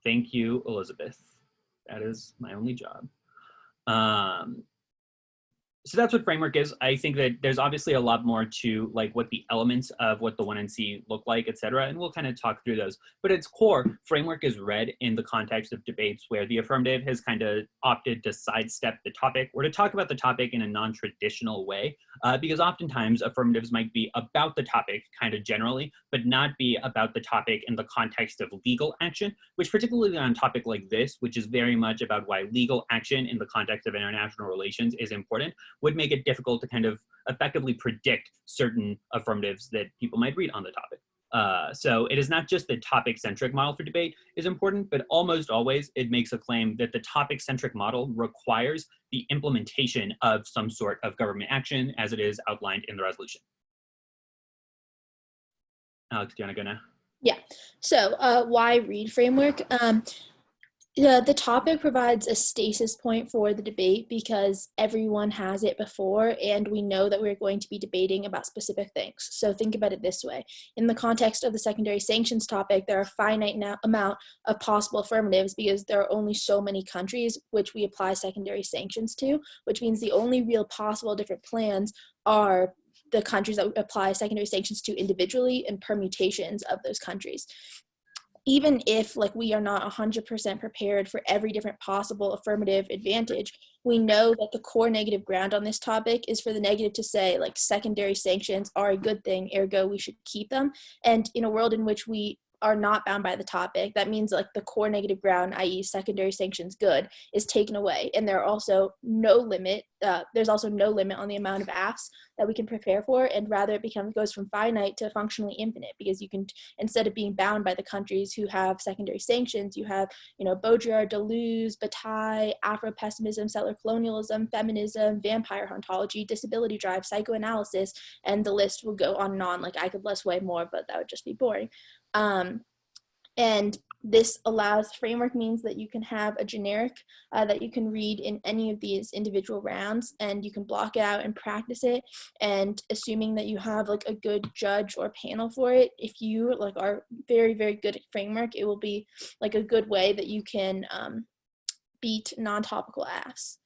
Thank you, Elizabeth. That is my only job. So that's what framework is. I think that there's obviously a lot more to like what the elements of what the 1NC look like, et cetera, and we'll kind of talk through those. But its core, framework is read in the context of debates where the affirmative has kind of opted to sidestep the topic or to talk about the topic in a non-traditional way, because oftentimes affirmatives might be about the topic kind of generally, but not be about the topic in the context of legal action, which particularly on a topic like this, which is very much about why legal action in the context of international relations is important, would make it difficult to kind of effectively predict certain affirmatives that people might read on the topic. So it is not just the topic-centric model for debate is important, but almost always it makes a claim that the topic-centric model requires the implementation of some sort of government action as it is outlined in the resolution. Alex, do you want to go now? Yeah, so why read framework? The topic provides a stasis point for the debate because everyone has it before and we know that we're going to be debating about specific things. So think about it this way. In the context of the secondary sanctions topic, there are a finite amount of possible affirmatives because there are only so many countries which we apply secondary sanctions to, which means the only real possible different plans are the countries that we apply secondary sanctions to individually and permutations of those countries. Even if like we are not 100% prepared for every different possible affirmative advantage, we know that the core negative ground on this topic is for the negative to say like secondary sanctions are a good thing, ergo we should keep them. And in a world in which we are not bound by the topic, that means like the core negative ground, i.e. secondary sanctions good, is taken away. And there are also no limit, there's also no limit on the amount of AFs that we can prepare for, and rather it goes from finite to functionally infinite, because you can, instead of being bound by the countries who have secondary sanctions, you have, Baudrillard, Deleuze, Bataille, Afro-pessimism, settler colonialism, feminism, vampire hauntology, disability drive, psychoanalysis, and the list will go on and on. Like I could list way more, but that would just be boring. And this framework means that you can have a generic that you can read in any of these individual rounds, and you can block it out and practice it. And assuming that you have like a good judge or panel for it, if you like are very, very good at framework, it will be like a good way that you can beat non-topical AFs.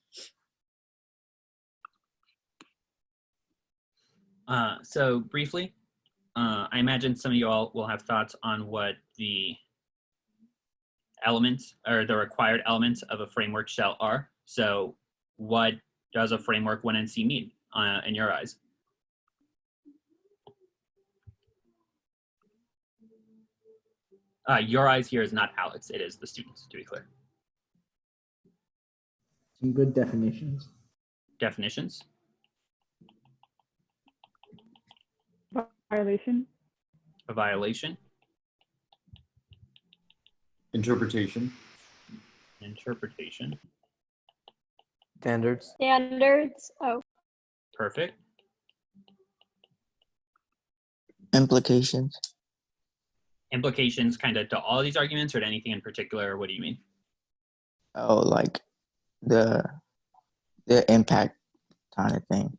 So briefly, I imagine some of you all will have thoughts on what the elements or the required elements of a framework shell are. So what does a framework 1NC mean in your eyes? Your eyes here is not Alex, it is the students, to be clear. Some good definitions. Definitions? Violation. A violation. Interpretation. Interpretation. Standards. Standards. Oh. Perfect. Implications. Implications kind of to all these arguments or to anything in particular? What do you mean? Oh, like the impact kind of thing.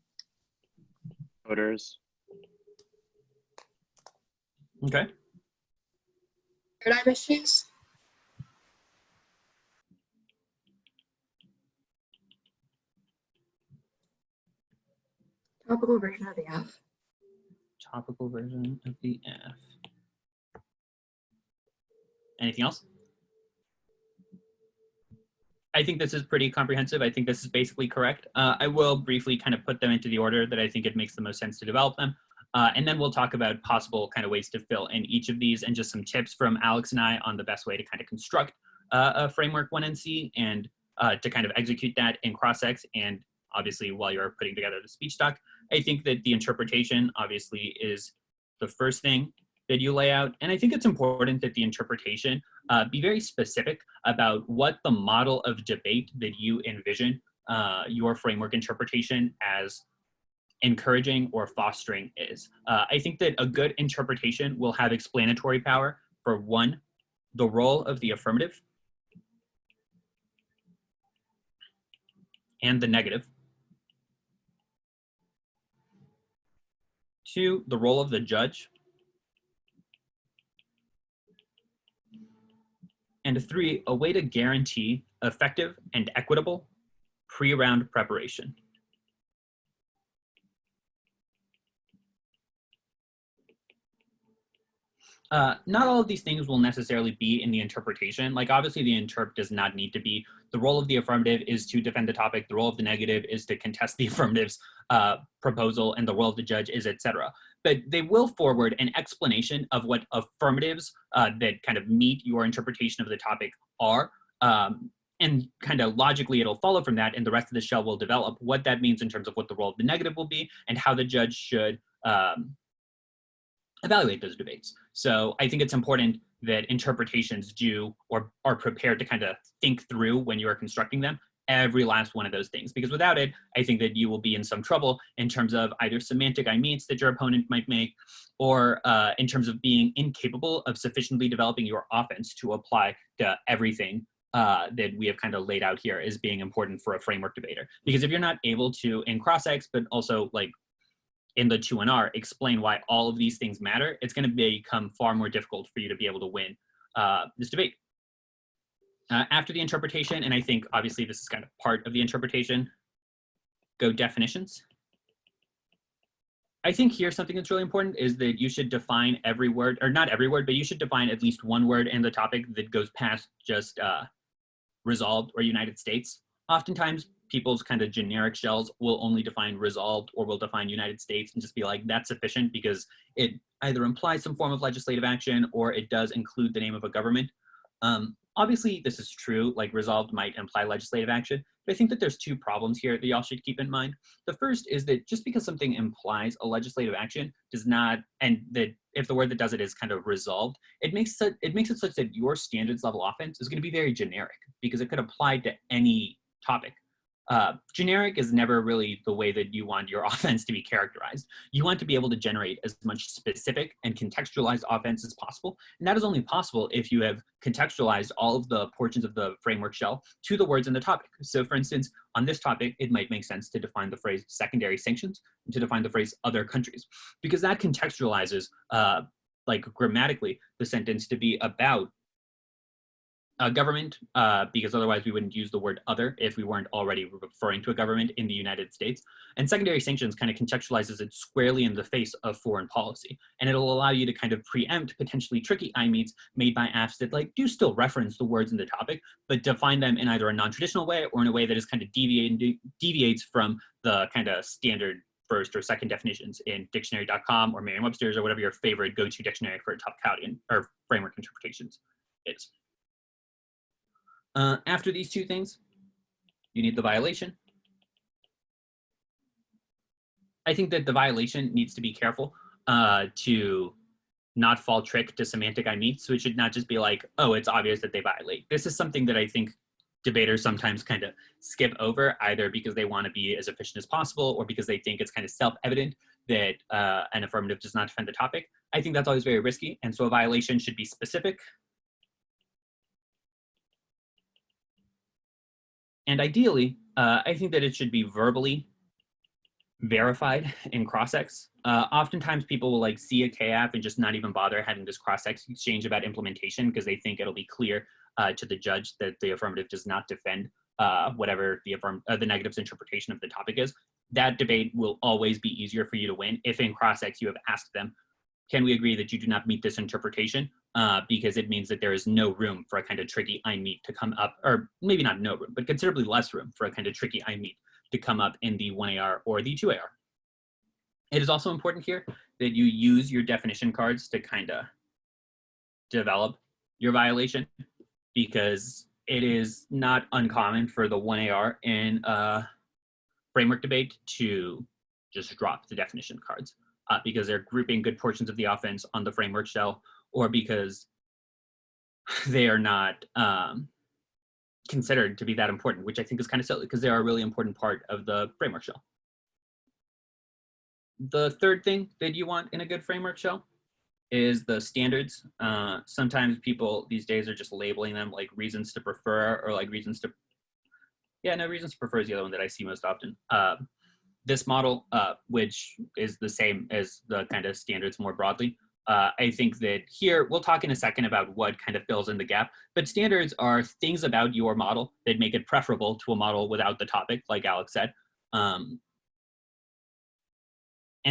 Voters. Okay. Paradigm issues. Topical version of the F. Topical version of the F. Anything else? I think this is pretty comprehensive. I think this is basically correct. I will briefly kind of put them into the order that I think it makes the most sense to develop them. And then we'll talk about possible kind of ways to fill in each of these and just some tips from Alex and I on the best way to kind of construct a framework 1NC and to kind of execute that in cross-ex. And obviously, while you're putting together the speech doc, I think that the interpretation obviously is the first thing that you lay out. And I think it's important that the interpretation be very specific about what the model of debate that you envision your framework interpretation as encouraging or fostering is. I think that a good interpretation will have explanatory power for one, the role of the affirmative and the negative. Two, the role of the judge. And 3, a way to guarantee effective and equitable pre-round preparation. Not all of these things will necessarily be in the interpretation. Like obviously the interp does not need to be, the role of the affirmative is to defend the topic, the role of the negative is to contest the affirmative's proposal, and the role of the judge is etc. But they will forward an explanation of what affirmatives that kind of meet your interpretation of the topic are. And kind of logically it'll follow from that, and the rest of the shell will develop what that means in terms of what the role of the negative will be and how the judge should evaluate those debates. So I think it's important that interpretations do or are prepared to kind of think through when you are constructing them every last one of those things, because without it, I think that you will be in some trouble in terms of either semantic I means that your opponent might make, or in terms of being incapable of sufficiently developing your offense to apply to everything that we have kind of laid out here as being important for a framework debater. Because if you're not able to, in cross-ex, but also like in the 2NR, explain why all of these things matter, it's going to become far more difficult for you to be able to win this debate. After the interpretation, and I think obviously this is kind of part of the interpretation, go definitions. I think here something that's really important is that you should define every word, or not every word, but you should define at least one word in the topic that goes past just resolved or United States. Oftentimes, people's kind of generic shells will only define resolved or will define United States and just be like, that's sufficient because it either implies some form of legislative action or it does include the name of a government. Obviously, this is true, like resolved might imply legislative action, but I think that there's 2 problems here that y'all should keep in mind. The first is that just because something implies a legislative action does not, and that if the word that does it is kind of resolved, it makes it such that your standards level offense is going to be very generic because it could apply to any topic. Generic is never really the way that you want your offense to be characterized. You want to be able to generate as much specific and contextualized offense as possible. And that is only possible if you have contextualized all of the portions of the framework shell to the words in the topic. So for instance, on this topic, it might make sense to define the phrase secondary sanctions and to define the phrase other countries, because that contextualizes like grammatically the sentence to be about government, because otherwise we wouldn't use the word other if we weren't already referring to a government in the United States. And secondary sanctions kind of contextualizes it squarely in the face of foreign policy. And it'll allow you to kind of preempt potentially tricky I-meets made by apps that like do still reference the words in the topic, but define them in either a non-traditional way or in a way that is kind of deviates from the kind of standard first or second definitions in dictionary.com or Merriam-Webster's or whatever your favorite go-to dictionary for topicalian or framework interpretations is. After these 2 things, you need the violation. I think that the violation needs to be careful to not fall trick to semantic I meet. So it should not just be like, oh, it's obvious that they violate. This is something that I think debaters sometimes kind of skip over, either because they want to be as efficient as possible or because they think it's kind of self-evident that an affirmative does not defend the topic. I think that's always very risky. And so a violation should be specific. And ideally, I think that it should be verbally verified in cross-ex. Oftentimes people will like see a KF and just not even bother having this cross-ex exchange about implementation because they think it'll be clear to the judge that the affirmative does not defend whatever the negative's interpretation of the topic is. That debate will always be easier for you to win if in cross-ex you have asked them, can we agree that you do not meet this interpretation? Because it means that there is no room for a kind of tricky I meet to come up, or maybe not no room, but considerably less room for a kind of tricky I meet to come up in the 1AR or the 2AR. It is also important here that you use your definition cards to kind of develop your violation, because it is not uncommon for the 1AR in a framework debate to just drop the definition cards. Because they're grouping good portions of the offense on the framework shell, or because they are not considered to be that important, which I think is kind of silly because they are a really important part of the framework shell. The third thing that you want in a good framework shell is the standards. Sometimes people these days are just labeling them like reasons to prefer or like reasons to, reasons to prefer is the other one that I see most often. This model, which is the same as the kind of standards more broadly, I think that here, we'll talk in a second about what kind of fills in the gap, but standards are things about your model that make it preferable to a model without the topic, like Alex said. And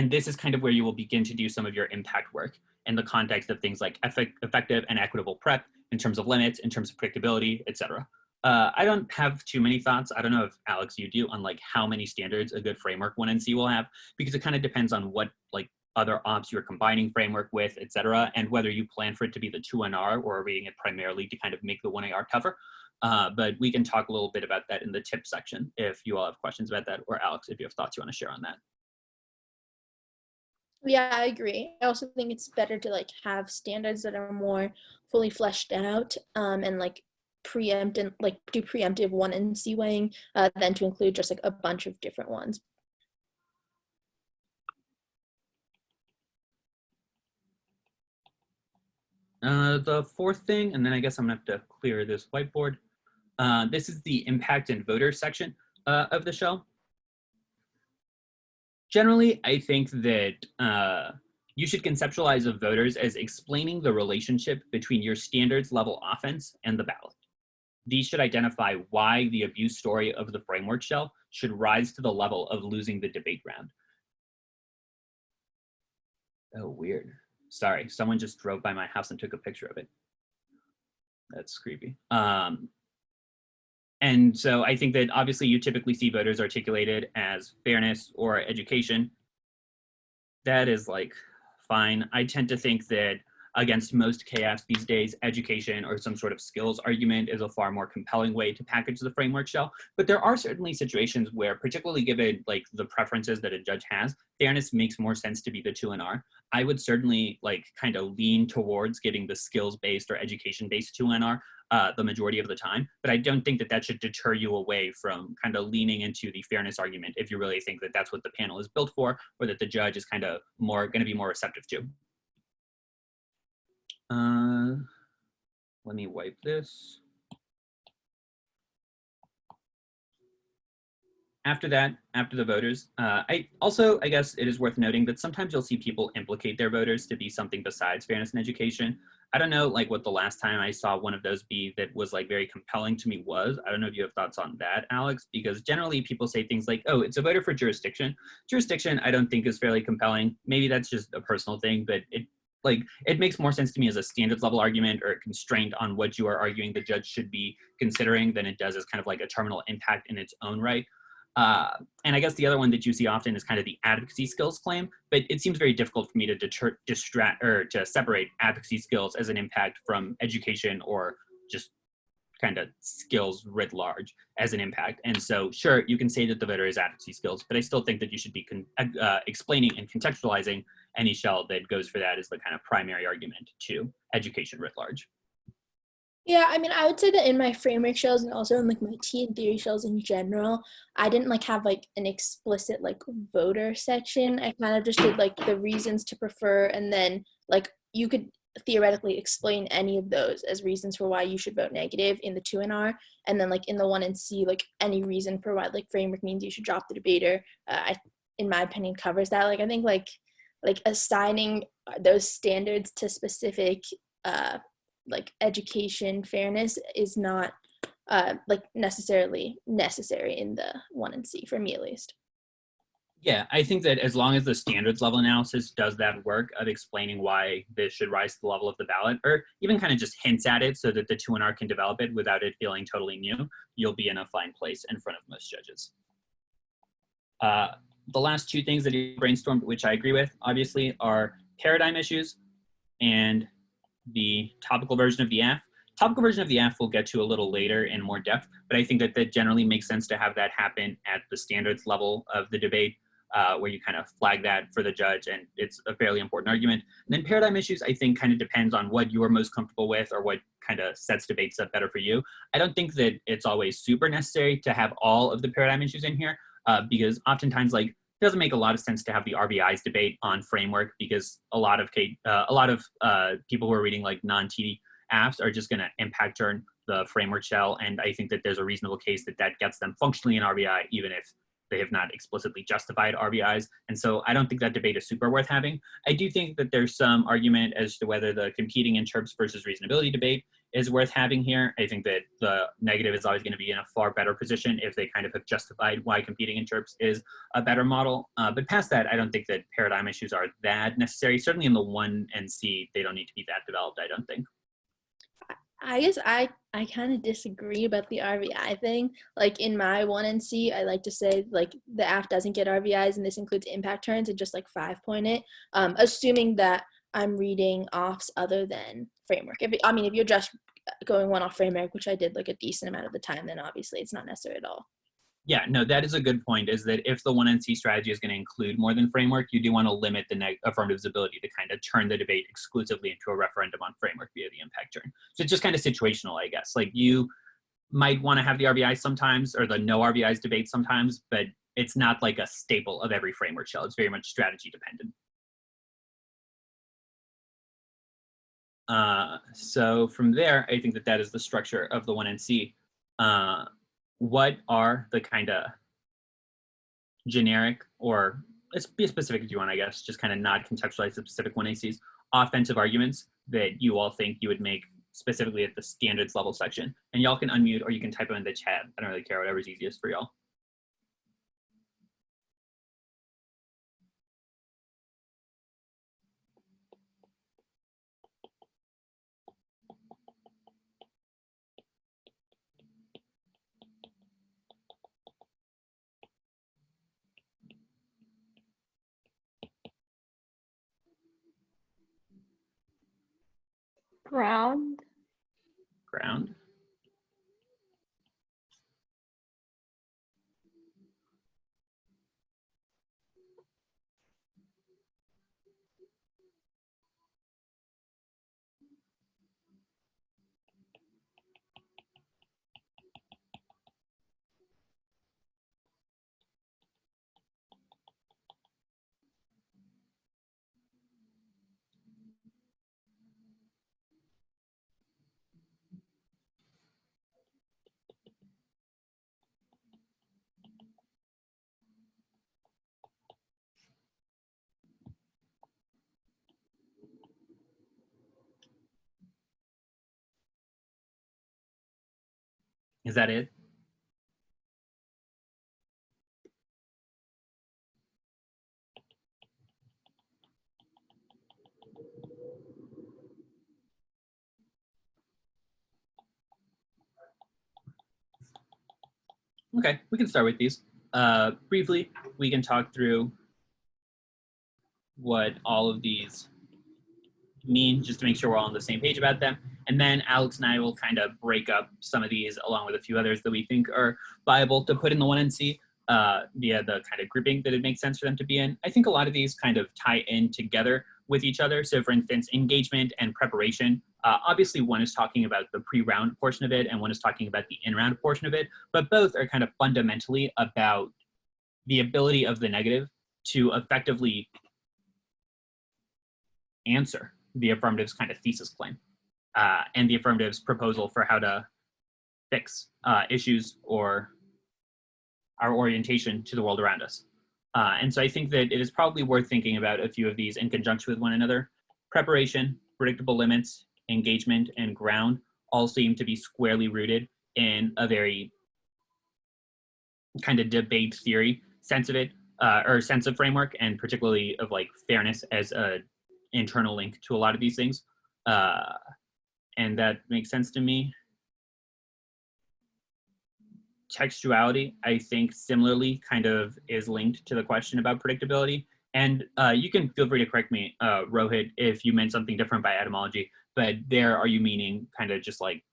this is kind of where you will begin to do some of your impact work in the context of things like effective and equitable prep, in terms of limits, in terms of predictability, etc. I don't have too many thoughts. I don't know if Alex, you do, on like how many standards a good framework 1NC will have, because it kind of depends on what like other ops you're combining framework with, etc., and whether you plan for it to be the 2NR or are reading it primarily to kind of make the 1AR cover. But we can talk a little bit about that in the tip section if you all have questions about that, or Alex, if you have thoughts you want to share on that. Yeah, I agree. I also think it's better to like have standards that are more fully fleshed out and like preempt and like do preemptive 1NC weighing than to include just like a bunch of different ones. The fourth thing, and then I guess I'm gonna have to clear this whiteboard. This is the impact and voters section of the show. Generally, I think that you should conceptualize of voters as explaining the relationship between your standards level offense and the ballot. These should identify why the abuse story of the framework shell should rise to the level of losing the debate round. Oh, weird. Sorry, someone just drove by my house and took a picture of it. That's creepy. And so I think that obviously you typically see voters articulated as fairness or education. That is like fine. I tend to think that against most KFs these days, education or some sort of skills argument is a far more compelling way to package the framework shell. But there are certainly situations where, particularly given like the preferences that a judge has, fairness makes more sense to be the 2NR. I would certainly like kind of lean towards getting the skills-based or education-based 2NR the majority of the time, but I don't think that that should deter you away from kind of leaning into the fairness argument if you really think that that's what the panel is built for, or that the judge is kind of more going to be more receptive to. Let me wipe this. After that, after the voters, I guess it is worth noting that sometimes you'll see people implicate their voters to be something besides fairness and education. I don't know like what the last time I saw one of those be that was like very compelling to me was. I don't know if you have thoughts on that, Alex, because generally people say things like, oh, it's a voter for jurisdiction. Jurisdiction, I don't think is fairly compelling. Maybe that's just a personal thing, but it makes more sense to me as a standards level argument or a constraint on what you are arguing the judge should be considering than it does as kind of like a terminal impact in its own right. And I guess the other one that you see often is kind of the advocacy skills claim, but it seems very difficult for me to to separate advocacy skills as an impact from education or just kind of skills writ large as an impact. And so sure, you can say that the voter is advocacy skills, but I still think that you should be explaining and contextualizing any shell that goes for that as the kind of primary argument to education writ large. Yeah, I mean, I would say that in my framework shells and also in like my T and theory shells in general, I didn't like have like an explicit like voter section. I kind of just did like the reasons to prefer, and then like you could theoretically explain any of those as reasons for why you should vote negative in the 2NR, and then like in the 1NC, like any reason for why like framework means you should drop the debater. In my opinion, covers that. Like I think like assigning those standards to specific like education fairness is not like necessarily necessary in the 1NC for me at least. Yeah, I think that as long as the standards level analysis does that work of explaining why this should rise to the level of the ballot, or even kind of just hints at it so that the 2NR can develop it without it feeling totally new, you'll be in a fine place in front of most judges. The last two things that he brainstormed, which I agree with, obviously, are paradigm issues and the topical version of the AF. Topical version of the AF we'll get to a little later in more depth, but I think that that generally makes sense to have that happen at the standards level of the debate, where you kind of flag that for the judge, and it's a fairly important argument. And then paradigm issues, I think, kind of depends on what you're most comfortable with or what kind of sets debates up better for you. I don't think that it's always super necessary to have all of the paradigm issues in here, because oftentimes, like, it doesn't make a lot of sense to have the RBI's debate on framework, because a lot of people who are reading like non-TD apps are just going to impact turn the framework shell, and I think that there's a reasonable case that that gets them functionally in RBI, even if they have not explicitly justified RBIs. And so I don't think that debate is super worth having. I do think that there's some argument as to whether the competing interps versus reasonability debate is worth having here. I think that the negative is always going to be in a far better position if they kind of have justified why competing interps is a better model. But past that, I don't think that paradigm issues are that necessary. Certainly in the 1NC, they don't need to be that developed, I don't think. I guess I kind of disagree about the RVI thing. Like in my 1NC, I like to say like the app doesn't get RVIs, and this includes impact turns and just like 5-point it, assuming that I'm reading offs other than framework. If you're just going one off framework, which I did like a decent amount of the time, then obviously it's not necessary at all. Yeah, no, that is a good point, is that if the 1NC strategy is going to include more than framework, you do want to limit the affirmative's ability to kind of turn the debate exclusively into a referendum on framework via the impact turn. So it's just kind of situational, I guess. Like you might want to have the RBI sometimes, or the no RBIs debate sometimes, but it's not like a staple of every framework shell. It's very much strategy dependent. So from there, I think that that is the structure of the 1NC. What are the kind of generic, or let's be specific if you want, I guess, just kind of not contextualize the specific 1ACs, offensive arguments that you all think you would make specifically at the standards level section? And y'all can unmute or you can type them in the chat. I don't really care, whatever's easiest for y'all. Ground. Ground. Is that it? Okay, we can start with these. Briefly, we can talk through what all of these mean, just to make sure we're all on the same page about them. And then Alex and I will kind of break up some of these along with a few others that we think are viable to put in the 1NC via the kind of grouping that it makes sense for them to be in. I think a lot of these kind of tie in together with each other. So for instance, engagement and preparation. Obviously, one is talking about the pre-round portion of it and one is talking about the in-round portion of it, but both are kind of fundamentally about the ability of the negative to effectively answer the affirmative's kind of thesis claim and the affirmative's proposal for how to fix issues or our orientation to the world around us. And so I think that it is probably worth thinking about a few of these in conjunction with one another. Preparation, predictable limits, engagement, and ground all seem to be squarely rooted in a very kind of debate theory sense of it, or sense of framework, and particularly of like fairness as a internal link to a lot of these things. And that makes sense to me. Textuality, I think, similarly kind of is linked to the question about predictability. And you can feel free to correct me, Rohit, if you meant something different by etymology, but there are you meaning kind of just like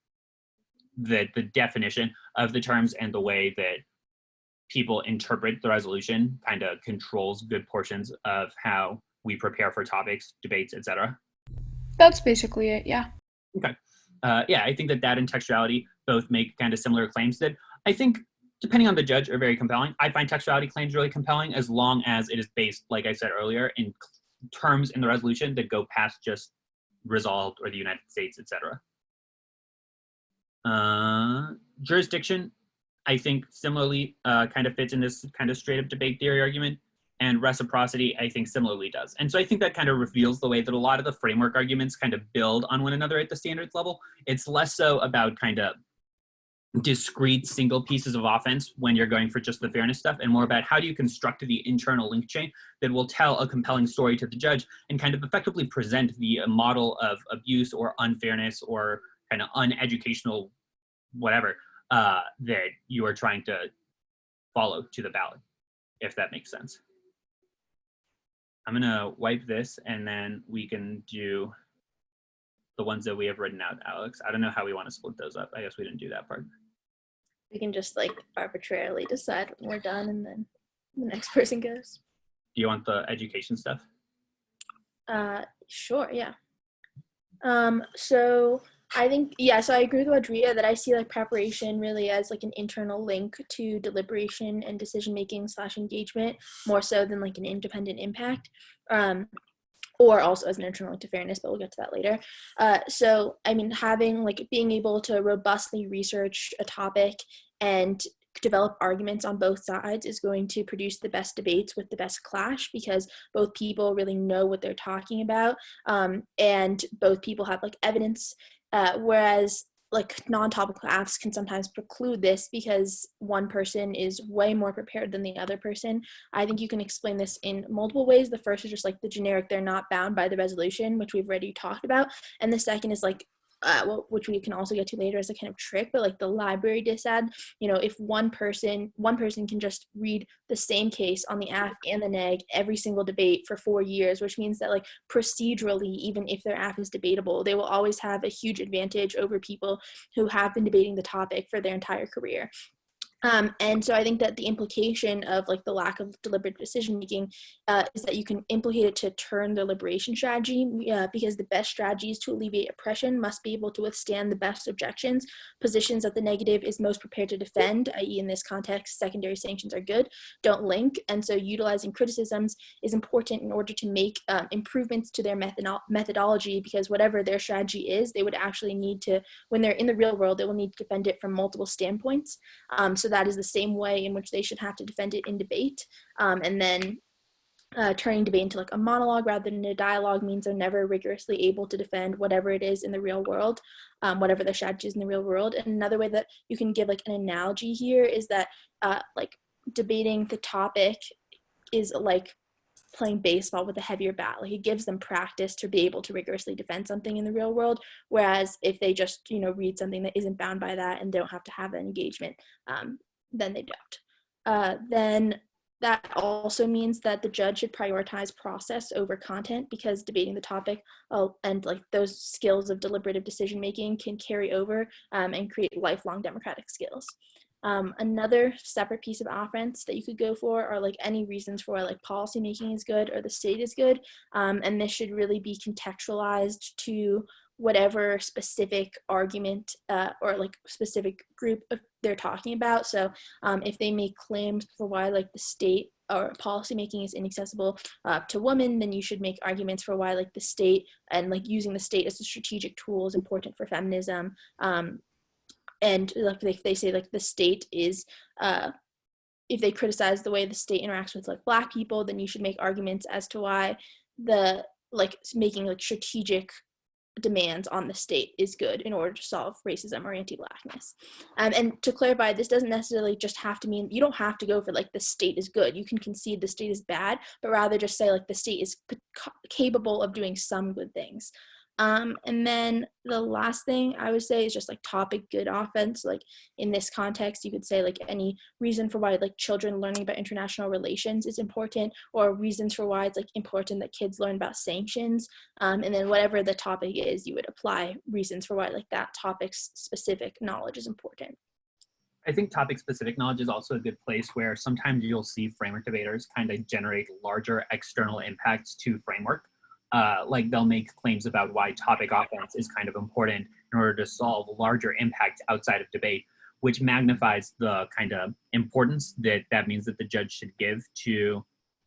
the definition of the terms and the way that people interpret the resolution kind of controls good portions of how we prepare for topics, debates, etc. That's basically it, yeah. Okay. Yeah, I think that that and textuality both make kind of similar claims that I think, depending on the judge, are very compelling. I find textuality claims really compelling as long as it is based, like I said earlier, in terms in the resolution that go past just resolved or the United States, etc. Jurisdiction, I think similarly kind of fits in this kind of straight up debate theory argument. And reciprocity, I think, similarly does. And so I think that kind of reveals the way that a lot of the framework arguments kind of build on one another at the standards level. It's less so about kind of discrete single pieces of offense when you're going for just the fairness stuff, and more about how do you construct the internal link chain that will tell a compelling story to the judge and kind of effectively present the model of abuse or unfairness or kind of uneducational whatever that you are trying to follow to the ballot, if that makes sense. I'm gonna wipe this and then we can do the ones that we have written out, Alex. I don't know how we want to split those up. I guess we didn't do that part. We can just like arbitrarily decide when we're done and then the next person goes. Do you want the education stuff? Sure, yeah. So I think, yeah, so I agree with Rodrigo that I see like preparation really as like an internal link to deliberation and decision-making / engagement more so than like an independent impact. Or also as an internal link to fairness, but we'll get to that later. So, I mean, having like being able to robustly research a topic and develop arguments on both sides is going to produce the best debates with the best clash, because both people really know what they're talking about, and both people have like evidence, whereas like non-topical apps can sometimes preclude this because one person is way more prepared than the other person. I think you can explain this in multiple ways. The first is just like the generic, they're not bound by the resolution, which we've already talked about. And the second is like, which we can also get to later as a kind of trick, but like the library disad, you know, if one person can just read the same case on the app and the neg every single debate for 4 years, which means that like procedurally, even if their app is debatable, they will always have a huge advantage over people who have been debating the topic for their entire career. And so I think that the implication of like the lack of deliberate decision making is that you can implicate it to turn the liberation strategy, because the best strategies to alleviate oppression must be able to withstand the best objections. Positions that the negative is most prepared to defend, i.e. in this context, secondary sanctions are good, don't link. And so utilizing criticisms is important in order to make improvements to their methodology, because whatever their strategy is, they would actually need to, when they're in the real world, they will need to defend it from multiple standpoints. So that is the same way in which they should have to defend it in debate. And then turning debate into like a monologue rather than a dialogue means they're never rigorously able to defend whatever it is in the real world, whatever their strategy is in the real world. And another way that you can give like an analogy here is that like debating the topic is like playing baseball with a heavier bat. Like it gives them practice to be able to rigorously defend something in the real world, whereas if they just, you know, read something that isn't bound by that and don't have to have an engagement, then they don't. Then that also means that the judge should prioritize process over content, because debating the topic and like those skills of deliberative decision making can carry over and create lifelong democratic skills. Another separate piece of offense that you could go for are like any reasons for why like policy making is good or the state is good, and this should really be contextualized to whatever specific argument or like specific group they're talking about. So if they make claims for why like the state or policy making is inaccessible to women, then you should make arguments for why like the state and like using the state as a strategic tool is important for feminism. And like if they say like the state is, if they criticize the way the state interacts with like Black people, then you should make arguments as to why the like making like strategic demands on the state is good in order to solve racism or anti-Blackness. And to clarify, this doesn't necessarily just have to mean, you don't have to go for like the state is good. You can concede the state is bad, but rather just say like the state is capable of doing some good things. And then the last thing I would say is just like topic good offense. Like in this context, you could say like any reason for why like children learning about international relations is important, or reasons for why it's like important that kids learn about sanctions. And then whatever the topic is, you would apply reasons for why like that topic's specific knowledge is important. I think topic-specific knowledge is also a good place where sometimes you'll see framework debaters kind of generate larger external impacts to framework. Like they'll make claims about why topic offense is kind of important in order to solve larger impact outside of debate, which magnifies the kind of importance that means that the judge should give to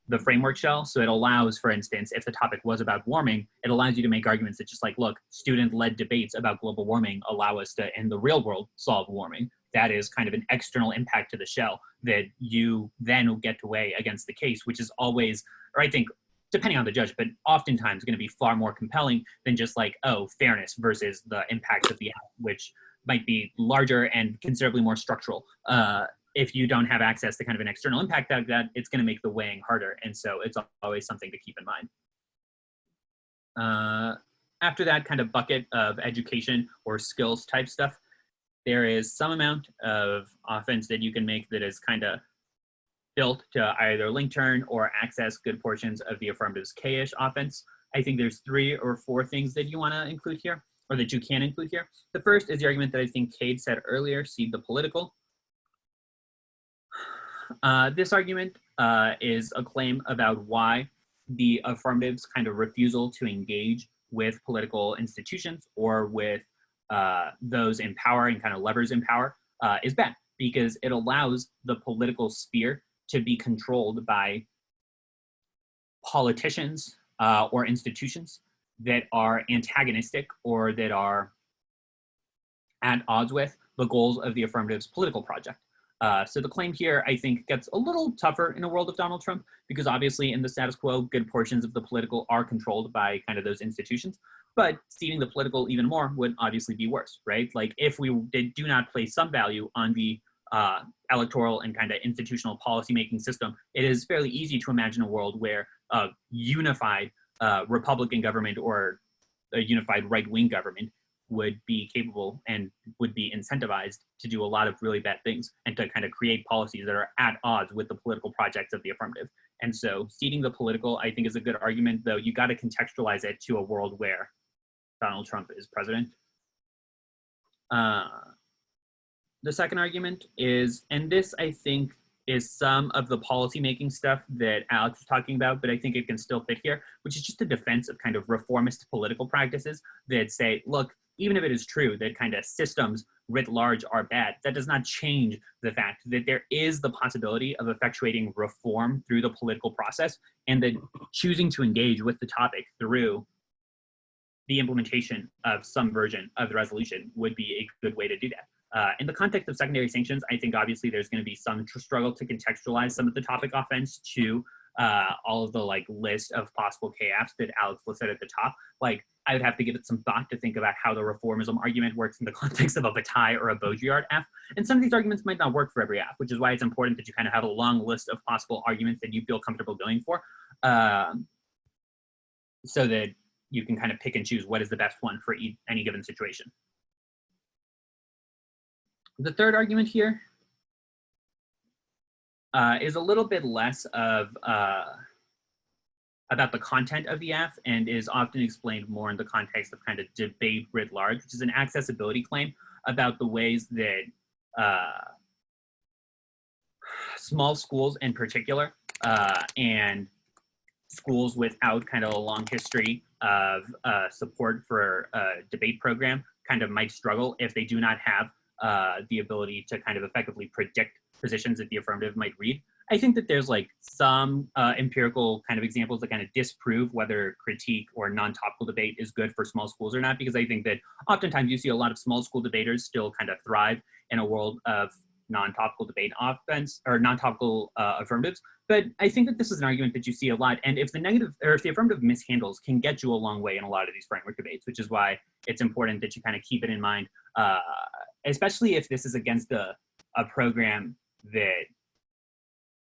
the framework shell. So it allows, for instance, if the topic was about warming, it allows you to make arguments that just like, look, student-led debates about global warming allow us to, in the real world, solve warming, that is kind of an external impact to the shell that you then get to weigh against the case, which is always, or I think, depending on the judge, but oftentimes going to be far more compelling than just like, oh, fairness versus the impacts of the act, which might be larger and considerably more structural. If you don't have access to kind of an external impact like that, it's going to make the weighing harder. And so it's always something to keep in mind. After that kind of bucket of education or skills type stuff, there is some amount of offense that you can make that is kind of built to either link turn or access good portions of the affirmative's K-ish offense. I think there's 3 or 4 things that you want to include here, or that you can include here. The first is the argument that I think Cade said earlier, seed the political. This argument is a claim about why the affirmative's kind of refusal to engage with political institutions or with those in power and kind of levers in power is bad, because it allows the political sphere to be controlled by politicians or institutions that are antagonistic or that are at odds with the goals of the affirmative's political project. So the claim here, I think, gets a little tougher in a world of Donald Trump, because obviously in the status quo, good portions of the political are controlled by kind of those institutions. But ceding the political even more would obviously be worse, right? Like if we do not place some value on the electoral and kind of institutional policymaking system, it is fairly easy to imagine a world where a unified Republican government or a unified right-wing government would be capable and would be incentivized to do a lot of really bad things and to kind of create policies that are at odds with the political projects of the affirmative. And so ceding the political, I think, is a good argument, though you got to contextualize it to a world where Donald Trump is president. The second argument is, and this I think is some of the policymaking stuff that Alex was talking about, but I think it can still fit here, which is just a defense of kind of reformist political practices that say, look, even if it is true that kind of systems writ large are bad, that does not change the fact that there is the possibility of effectuating reform through the political process, and that choosing to engage with the topic through the implementation of some version of the resolution would be a good way to do that. In the context of secondary sanctions, I think obviously there's going to be some struggle to contextualize some of the topic offense to all of the like list of possible KFs that Alex listed at the top. Like I would have to give it some thought to think about how the reformism argument works in the context of a Bataille or a Baudrillard F. And some of these arguments might not work for every F, which is why it's important that you kind of have a long list of possible arguments that you feel comfortable going for, so that you can kind of pick and choose what is the best one for any given situation. The third argument here is a little bit less of about the content of the F and is often explained more in the context of kind of debate writ large, which is an accessibility claim about the ways that small schools in particular and schools without kind of a long history of support for a debate program kind of might struggle if they do not have the ability to kind of effectively predict positions that the affirmative might read. I think that there's like some empirical kind of examples that kind of disprove whether critique or non-topical debate is good for small schools or not, because I think that oftentimes you see a lot of small school debaters still kind of thrive in a world of non-topical debate offense or non-topical affirmatives. But I think that this is an argument that you see a lot. And if the negative or if the affirmative mishandles can get you a long way in a lot of these framework debates, which is why it's important that you kind of keep it in mind, especially if this is against a program that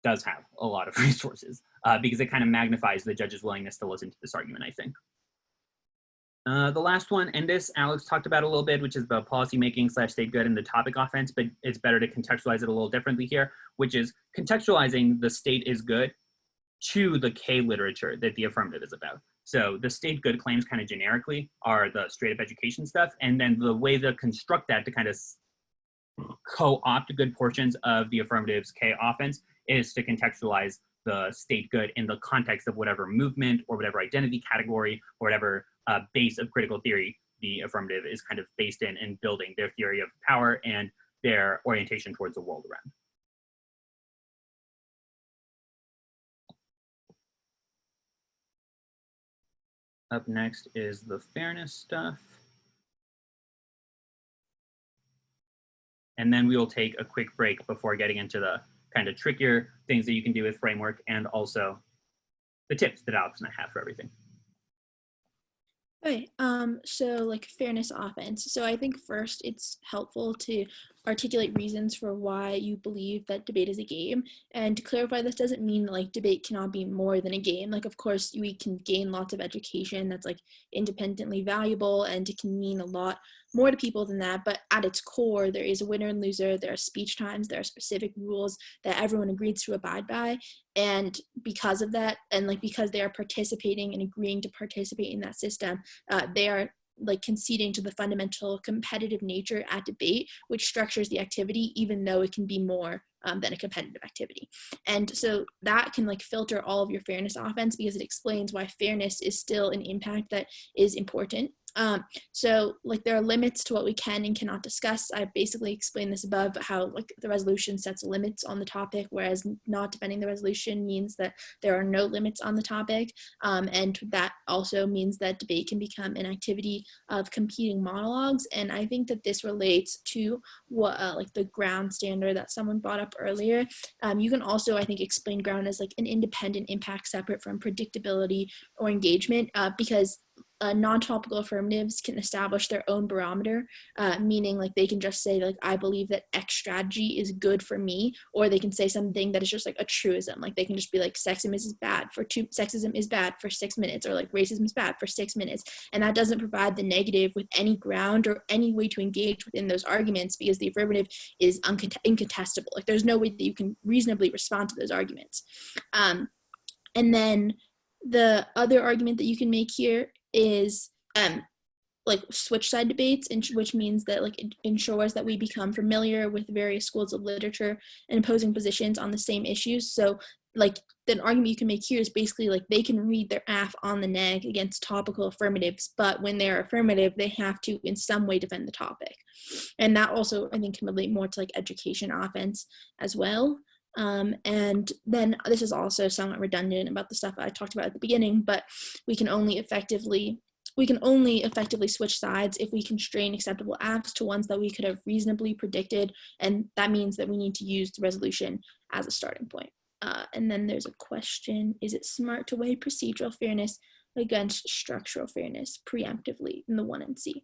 does have a lot of resources, because it kind of magnifies the judge's willingness to listen to this argument, I think. The last one, and this Alex talked about a little bit, which is the policymaking / state good and the topic offense, but it's better to contextualize it a little differently here, which is contextualizing the state is good to the K literature that the affirmative is about. So the state good claims kind of generically are the straight up education stuff, and then the way to construct that to kind of co-opt good portions of the affirmative's K offense is to contextualize the state good in the context of whatever movement or whatever identity category or whatever base of critical theory the affirmative is kind of based in building their theory of power and their orientation towards the world around. Up next is the fairness stuff. And then we will take a quick break before getting into the kind of trickier things that you can do with framework and also the tips that Alex and I have for everything. Okay, so like fairness offense. So I think first it's helpful to articulate reasons for why you believe that debate is a game. And to clarify, this doesn't mean like debate cannot be more than a game. Like, of course, we can gain lots of education that's like independently valuable, and it can mean a lot more to people than that. But at its core, there is a winner and loser. There are speech times. There are specific rules that everyone agrees to abide by. And because of that, and like because they are participating and agreeing to participate in that system, they are like conceding to the fundamental competitive nature at debate, which structures the activity, even though it can be more than a competitive activity. And so that can like filter all of your fairness offense, because it explains why fairness is still an impact that is important. So like there are limits to what we can and cannot discuss. I basically explained this above, how like the resolution sets limits on the topic, whereas not defending the resolution means that there are no limits on the topic. And that also means that debate can become an activity of competing monologues. And I think that this relates to what like the ground standard that someone brought up earlier. You can also, I think, explain ground as like an independent impact separate from predictability or engagement, because non-topical affirmatives can establish their own barometer, meaning like they can just say like, I believe that X strategy is good for me, or they can say something that is just like a truism. Like they can just be like, sexism is bad for 6 minutes, or like racism is bad for 6 minutes. And that doesn't provide the negative with any ground or any way to engage within those arguments, because the affirmative is incontestable. Like there's no way that you can reasonably respond to those arguments. And then the other argument that you can make here is like switch side debates, which means that like it ensures that we become familiar with various schools of literature and opposing positions on the same issues. So like the argument you can make here is basically like they can read their AF on the neg against topical affirmatives, but when they're affirmative, they have to in some way defend the topic. And that also, I think, can relate more to like education offense as well. And then this is also somewhat redundant about the stuff I talked about at the beginning, but we can only effectively switch sides if we constrain acceptable acts to ones that we could have reasonably predicted, and that means that we need to use the resolution as a starting point. And then there's a question: is it smart to weigh procedural fairness against structural fairness preemptively in the 1NC?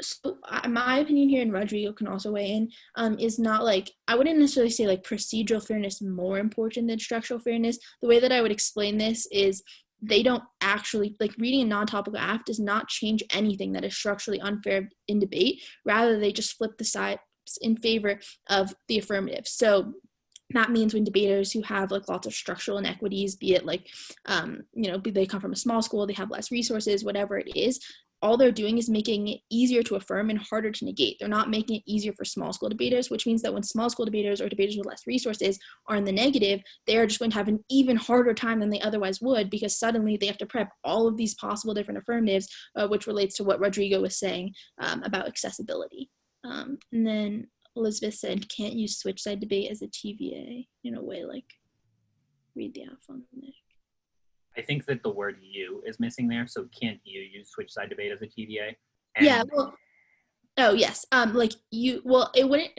So my opinion here, and Rodrigo can also weigh in, is not like, I wouldn't necessarily say like procedural fairness more important than structural fairness. The way that I would explain this is they don't actually, like reading a non-topical AF does not change anything that is structurally unfair in debate. Rather, they just flip the sides in favor of the affirmative. So that means when debaters who have like lots of structural inequities, be it like, they come from a small school, they have less resources, whatever it is, all they're doing is making it easier to affirm and harder to negate. They're not making it easier for small school debaters, which means that when small school debaters or debaters with less resources are in the negative, they are just going to have an even harder time than they otherwise would, because suddenly they have to prep all of these possible different affirmatives, which relates to what Rodrigo was saying about accessibility. And then Elizabeth said, can't use switch side debate as a TVA in a way like read the AF on the neck. I think that the word "you" is missing there, so can't you use switch side debate as a TVA? And yeah, well, oh yes, like you, well, it wouldn't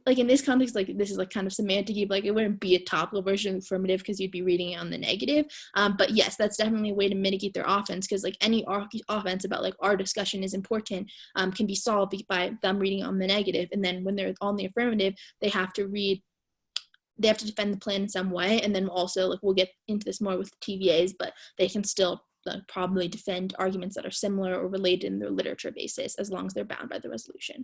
like in this context, like this is like kind of semantic, but like it wouldn't be a topical version of affirmative because you'd be reading it on the negative. But yes, that's definitely a way to mitigate their offense, because like any offense about like our discussion is important can be solved by them reading on the negative, and then when they're on the affirmative, they have to defend the plan in some way. And then also, like, we'll get into this more with TVAs, but they can still probably defend arguments that are similar or related in their literature basis, as long as they're bound by the resolution.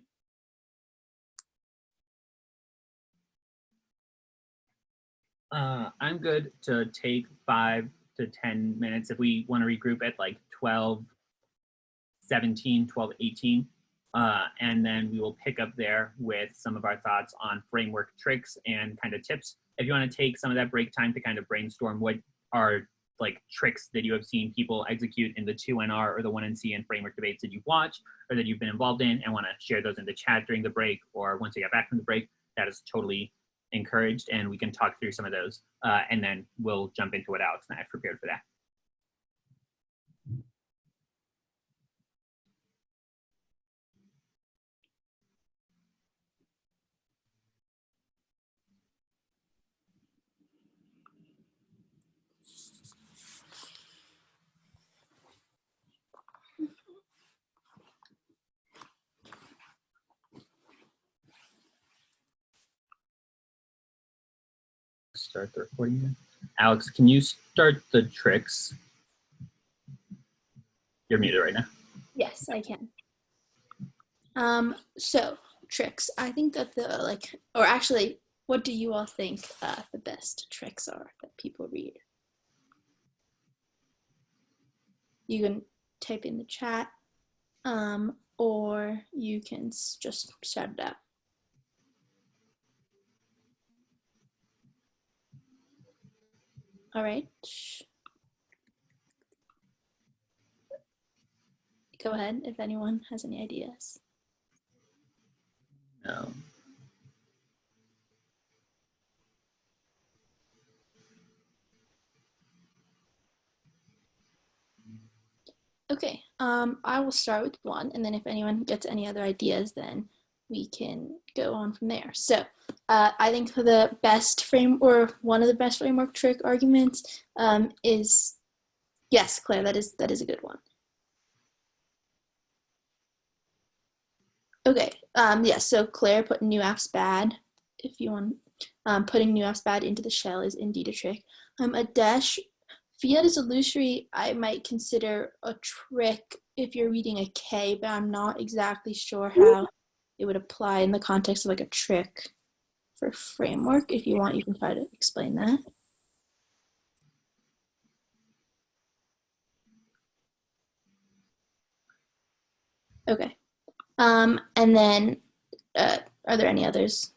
I'm good to take 5 to 10 minutes if we want to regroup at like 12:17, 12:18. And then we will pick up there with some of our thoughts on framework tricks and kind of tips. If you want to take some of that break time to kind of brainstorm what are like tricks that you have seen people execute in the 2NR or the 1NC and framework debates that you've watched or that you've been involved in, and want to share those in the chat during the break or once you get back from the break, that is totally encouraged, and we can talk through some of those, and then we'll jump into what Alex and I have prepared for that. start the recording here. Alex, can you start the tricks? You're muted right now. Yes, I can. So tricks. I think that or actually, what do you all think the best tricks are that people read? You can type in the chat, or you can just shout it out. All right. Go ahead if anyone has any ideas. No. Okay, I will start with one, and then if anyone gets any other ideas, then we can go on from there. So I think the best one of the best framework trick arguments is, yes, Claire, that is a good one. Okay, yes, so Claire put new apps bad. If you want, putting new apps bad into the shell is indeed a trick. A dash fiat is illusory, I might consider a trick if you're reading a K, but I'm not exactly sure how it would apply in the context of like a trick for framework. If you want, you can try to explain that. Okay. And then, are there any others?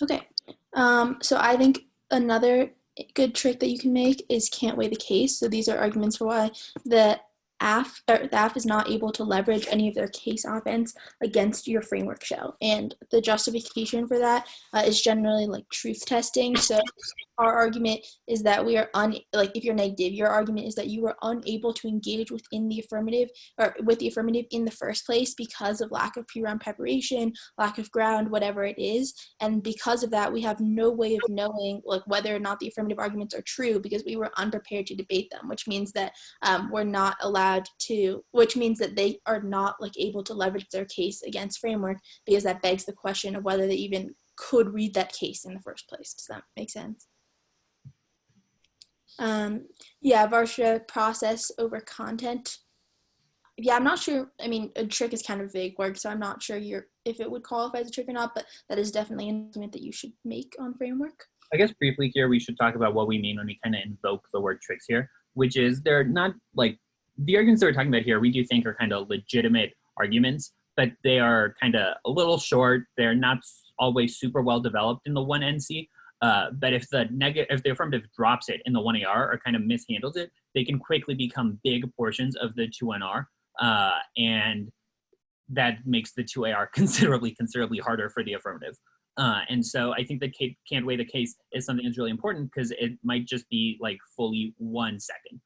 Okay. So I think another good trick that you can make is can't weigh the case. So these are arguments for why the AF is not able to leverage any of their case offense against your framework shell. And the justification for that is generally like truth testing. So our argument is that we are if you're negative, your argument is that you were unable to engage within the affirmative or with the affirmative in the first place because of lack of pre-round preparation, lack of ground, whatever it is. And because of that, we have no way of knowing like whether or not the affirmative arguments are true because we were unprepared to debate them, which means that we're not allowed to, which means that they are not like able to leverage their case against framework because that begs the question of whether they even could read that case in the first place. Does that make sense? Yeah, Varsha, process over content. Yeah, I'm not sure. I mean, a trick is kind of vague word, so I'm not sure if it would qualify as a trick or not, but that is definitely an argument that you should make on framework. I guess briefly here, we should talk about what we mean when we kind of invoke the word tricks here, which is they're not like the arguments that we're talking about here, we do think are kind of legitimate arguments, but they are kind of a little short. They're not always super well developed in the 1NC. But if the affirmative drops it in the 1AR or kind of mishandles it, they can quickly become big portions of the 2NR, and that makes the 2AR considerably harder for the affirmative. And so I think that can't weigh the case is something that's really important because it might just be like fully 1 second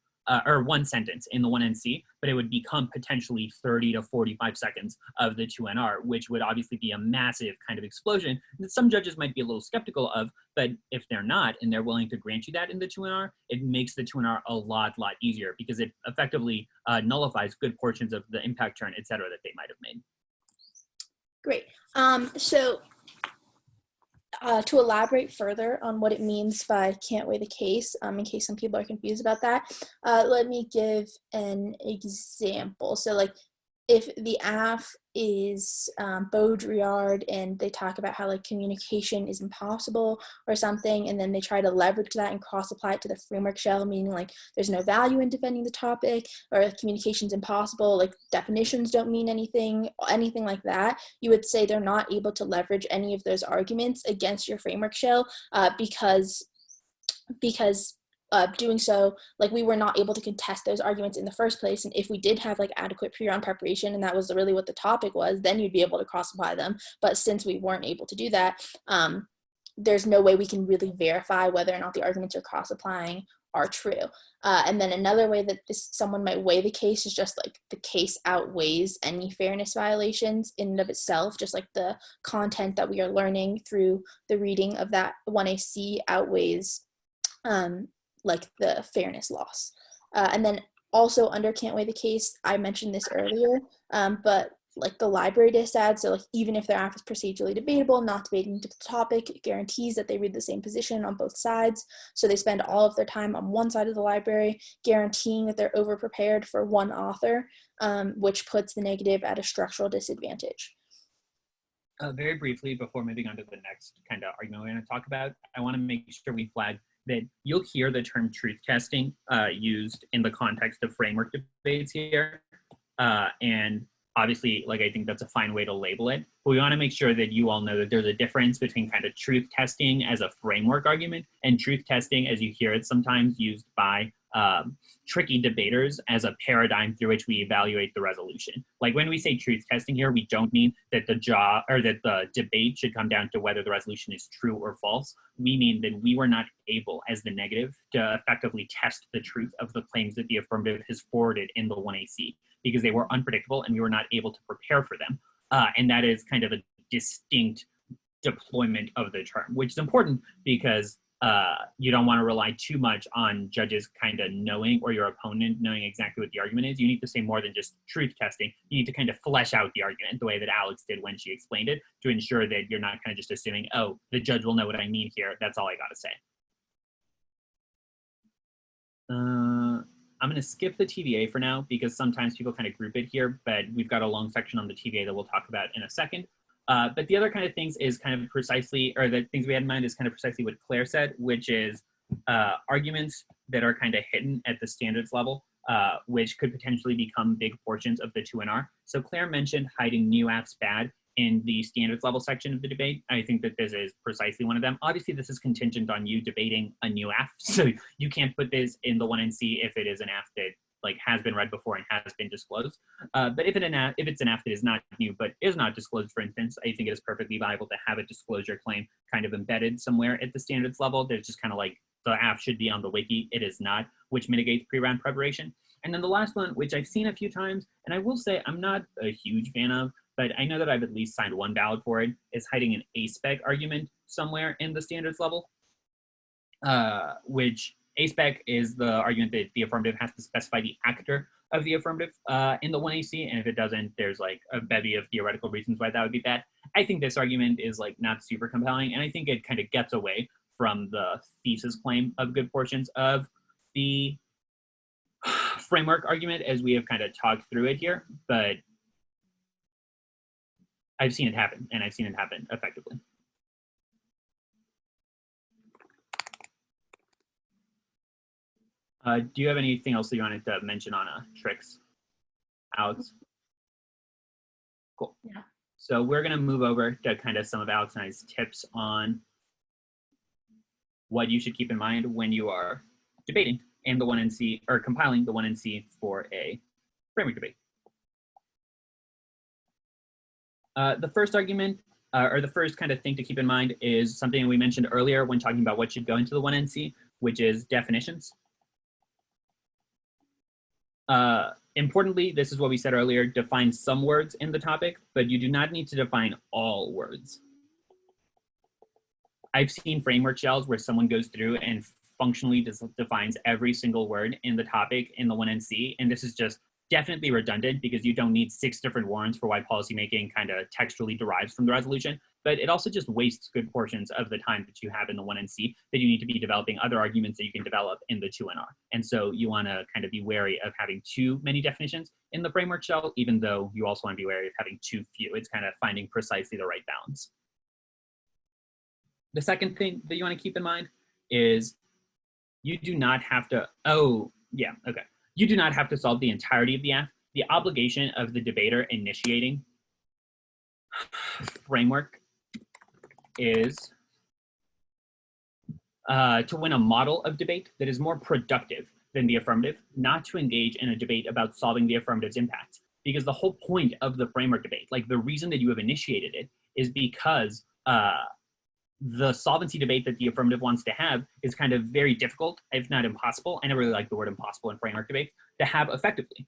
or 1 sentence in the 1NC, but it would become potentially 30 to 45 seconds of the 2NR, which would obviously be a massive kind of explosion that some judges might be a little skeptical of, but if they're not and they're willing to grant you that in the 2NR, it makes the 2NR a lot easier because it effectively nullifies good portions of the impact turn, et cetera, that they might have made. Great. So to elaborate further on what it means by can't weigh the case, in case some people are confused about that, let me give an example. So like if the AF is Baudrillard and they talk about how like communication is impossible or something, and then they try to leverage that and cross apply it to the framework shell, meaning like there's no value in defending the topic or communication's impossible, like definitions don't mean anything like that, you would say they're not able to leverage any of those arguments against your framework shell because doing so, like we were not able to contest those arguments in the first place. And if we did have like adequate pre-round preparation and that was really what the topic was, then you'd be able to cross apply them. But since we weren't able to do that, there's no way we can really verify whether or not the arguments you're cross applying are true. And then another way that someone might weigh the case is just like the case outweighs any fairness violations in and of itself, just like the content that we are learning through the reading of that 1AC outweighs like the fairness loss. And then Also under can't weigh the case, I mentioned this earlier, but like the library dissad, so like even if their app is procedurally debatable, not debating the topic, it guarantees that they read the same position on both sides. So they spend all of their time on one side of the library, guaranteeing that they're over-prepared for one author, which puts the negative at a structural disadvantage. Very briefly, before moving on to the next kind of argument we're going to talk about, I want to make sure we flag that you'll hear the term truth testing used in the context of framework debates here. And obviously, like, I think that's a fine way to label it. But we want to make sure that you all know that there's a difference between kind of truth testing as a framework argument and truth testing, as you hear it sometimes used by tricky debaters, as a paradigm through which we evaluate the resolution. Like when we say truth testing here, we don't mean that the debate should come down to whether the resolution is true or false. We mean that we were not able, as the negative, to effectively test the truth of the claims that the affirmative has forwarded in the 1AC, because they were unpredictable and we were not able to prepare for them. And that is kind of a distinct deployment of the term, which is important because you don't want to rely too much on judges kind of knowing, or your opponent knowing exactly what the argument is. You need to say more than just truth testing. You need to kind of flesh out the argument the way that Alex did when she explained it, to ensure that you're not kind of just assuming, oh, the judge will know what I mean here, that's all I got to say. I'm going to skip the TVA for now because sometimes people kind of group it here, but we've got a long section on the TVA that we'll talk about in a second. But the other kind of things is kind of precisely, or the things we had in mind is kind of precisely what Claire said, which is arguments that are kind of hidden at the standards level, which could potentially become big portions of the 2NR. So Claire mentioned hiding new apps bad in the standards level section of the debate. I think that this is precisely one of them. Obviously, this is contingent on you debating a new app. So you can't put this in the 1NC if it is an app that like has been read before and has been disclosed. But if it's an app that is not new but is not disclosed, for instance, I think it is perfectly viable to have a disclosure claim kind of embedded somewhere at the standards level. There's just kind of like, the app should be on the wiki, it is not, which mitigates pre-round preparation. And then the last one, which I've seen a few times, and I will say I'm not a huge fan of, but I know that I've at least signed one ballot for it, is hiding an A-spec argument somewhere in the standards level, which A-spec is the argument that the affirmative has to specify the actor of the affirmative in the 1AC, and if it doesn't, there's like a bevy of theoretical reasons why that would be bad. I think this argument is like not super compelling, and I think it kind of gets away from the thesis claim of good portions of the framework argument as we have kind of talked through it here, but I've seen it happen, and I've seen it happen effectively. Do you have anything else that you wanted to mention on tricks, Alex? Cool. Yeah. So we're going to move over to kind of some of Alex and I's tips on what you should keep in mind when you are debating in the 1NC, or compiling the 1NC for a framework debate. The first argument, or the first kind of thing to keep in mind, is something we mentioned earlier when talking about what should go into the 1NC, which is definitions. Importantly, this is what we said earlier, define some words in the topic, but you do not need to define all words. I've seen framework shells where someone goes through and functionally defines every single word in the topic in the 1NC, and this is just definitely redundant because you don't need 6 different warrants for why policymaking kind of textually derives from the resolution, but it also just wastes good portions of the time that you have in the 1NC that you need to be developing other arguments that you can develop in the 2NR. And so you want to kind of be wary of having too many definitions in the framework shell, even though you also want to be wary of having too few. It's kind of finding precisely the right balance. The second thing that you want to keep in mind is you do not have to, you do not have to solve the entirety of the app. The obligation of the debater initiating framework is to win a model of debate that is more productive than the affirmative, not to engage in a debate about solving the affirmative's impacts. Because the whole point of the framework debate, like the reason that you have initiated it, is because the solvency debate that the affirmative wants to have is kind of very difficult, if not impossible. I never really like the word impossible in framework debate to have effectively.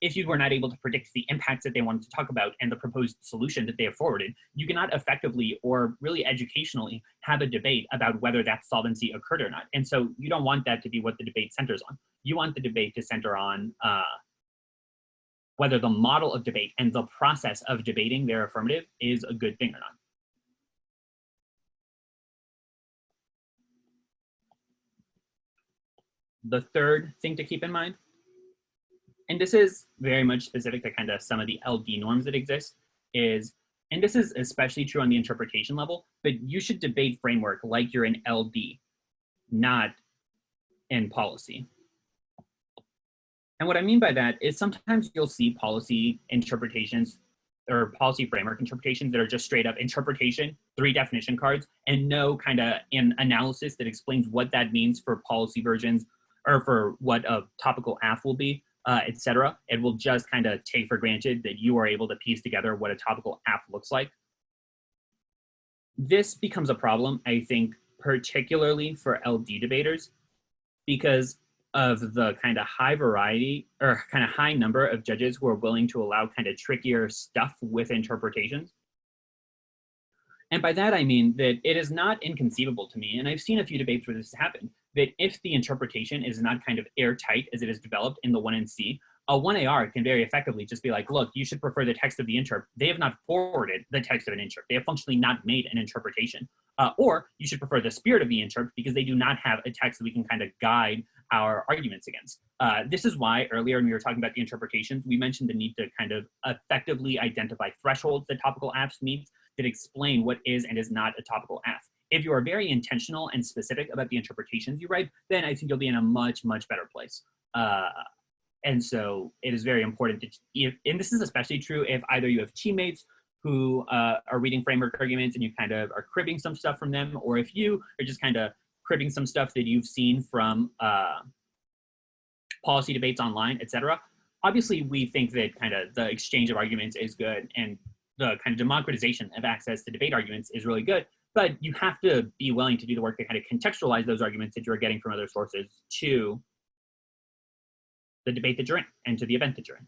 If you were not able to predict the impacts that they wanted to talk about and the proposed solution that they have forwarded, you cannot effectively or really educationally have a debate about whether that solvency occurred or not. And so you don't want that to be what the debate centers on. You want the debate to center on whether the model of debate and the process of debating their affirmative is a good thing or not. The third thing to keep in mind, and this is very much specific to kind of some of the LD norms that exist, is, and this is especially true on the interpretation level, but you should debate framework like you're in LD, not in policy. And what I mean by that is sometimes you'll see policy interpretations or policy framework interpretations that are just straight up interpretation, 3 definition cards, and no kind of an analysis that explains what that means for policy versions or for what a topical AF will be, etc. It will just kind of take for granted that you are able to piece together what a topical AF looks like. This becomes a problem, I think, particularly for LD debaters, because of the kind of high variety or kind of high number of judges who are willing to allow kind of trickier stuff with interpretations. And by that, I mean that it is not inconceivable to me, and I've seen a few debates where this has happened, that if the interpretation is not kind of airtight as it is developed in the 1NC, a 1AR can very effectively just be like, look, you should prefer the text of the interp. They have not forwarded the text of an interp. They have functionally not made an interpretation. Or you should prefer the spirit of the interp because they do not have a text that we can kind of guide our arguments against. This is why earlier when we were talking about the interpretations, we mentioned the need to kind of effectively identify thresholds that topical apps meet that explain what is and is not a topical app. If you are very intentional and specific about the interpretations you write, then I think you'll be in a much, much better place. And so it is very important to, and this is especially true if either you have teammates who are reading framework arguments and you kind of are cribbing some stuff from them, or if you are just kind of cribbing some stuff that you've seen from policy debates online, etc. Obviously, we think that kind of the exchange of arguments is good and the kind of democratization of access to debate arguments is really good, but you have to be willing to do the work to kind of contextualize those arguments that you're getting from other sources to the debate that you're in and to the event that you're in.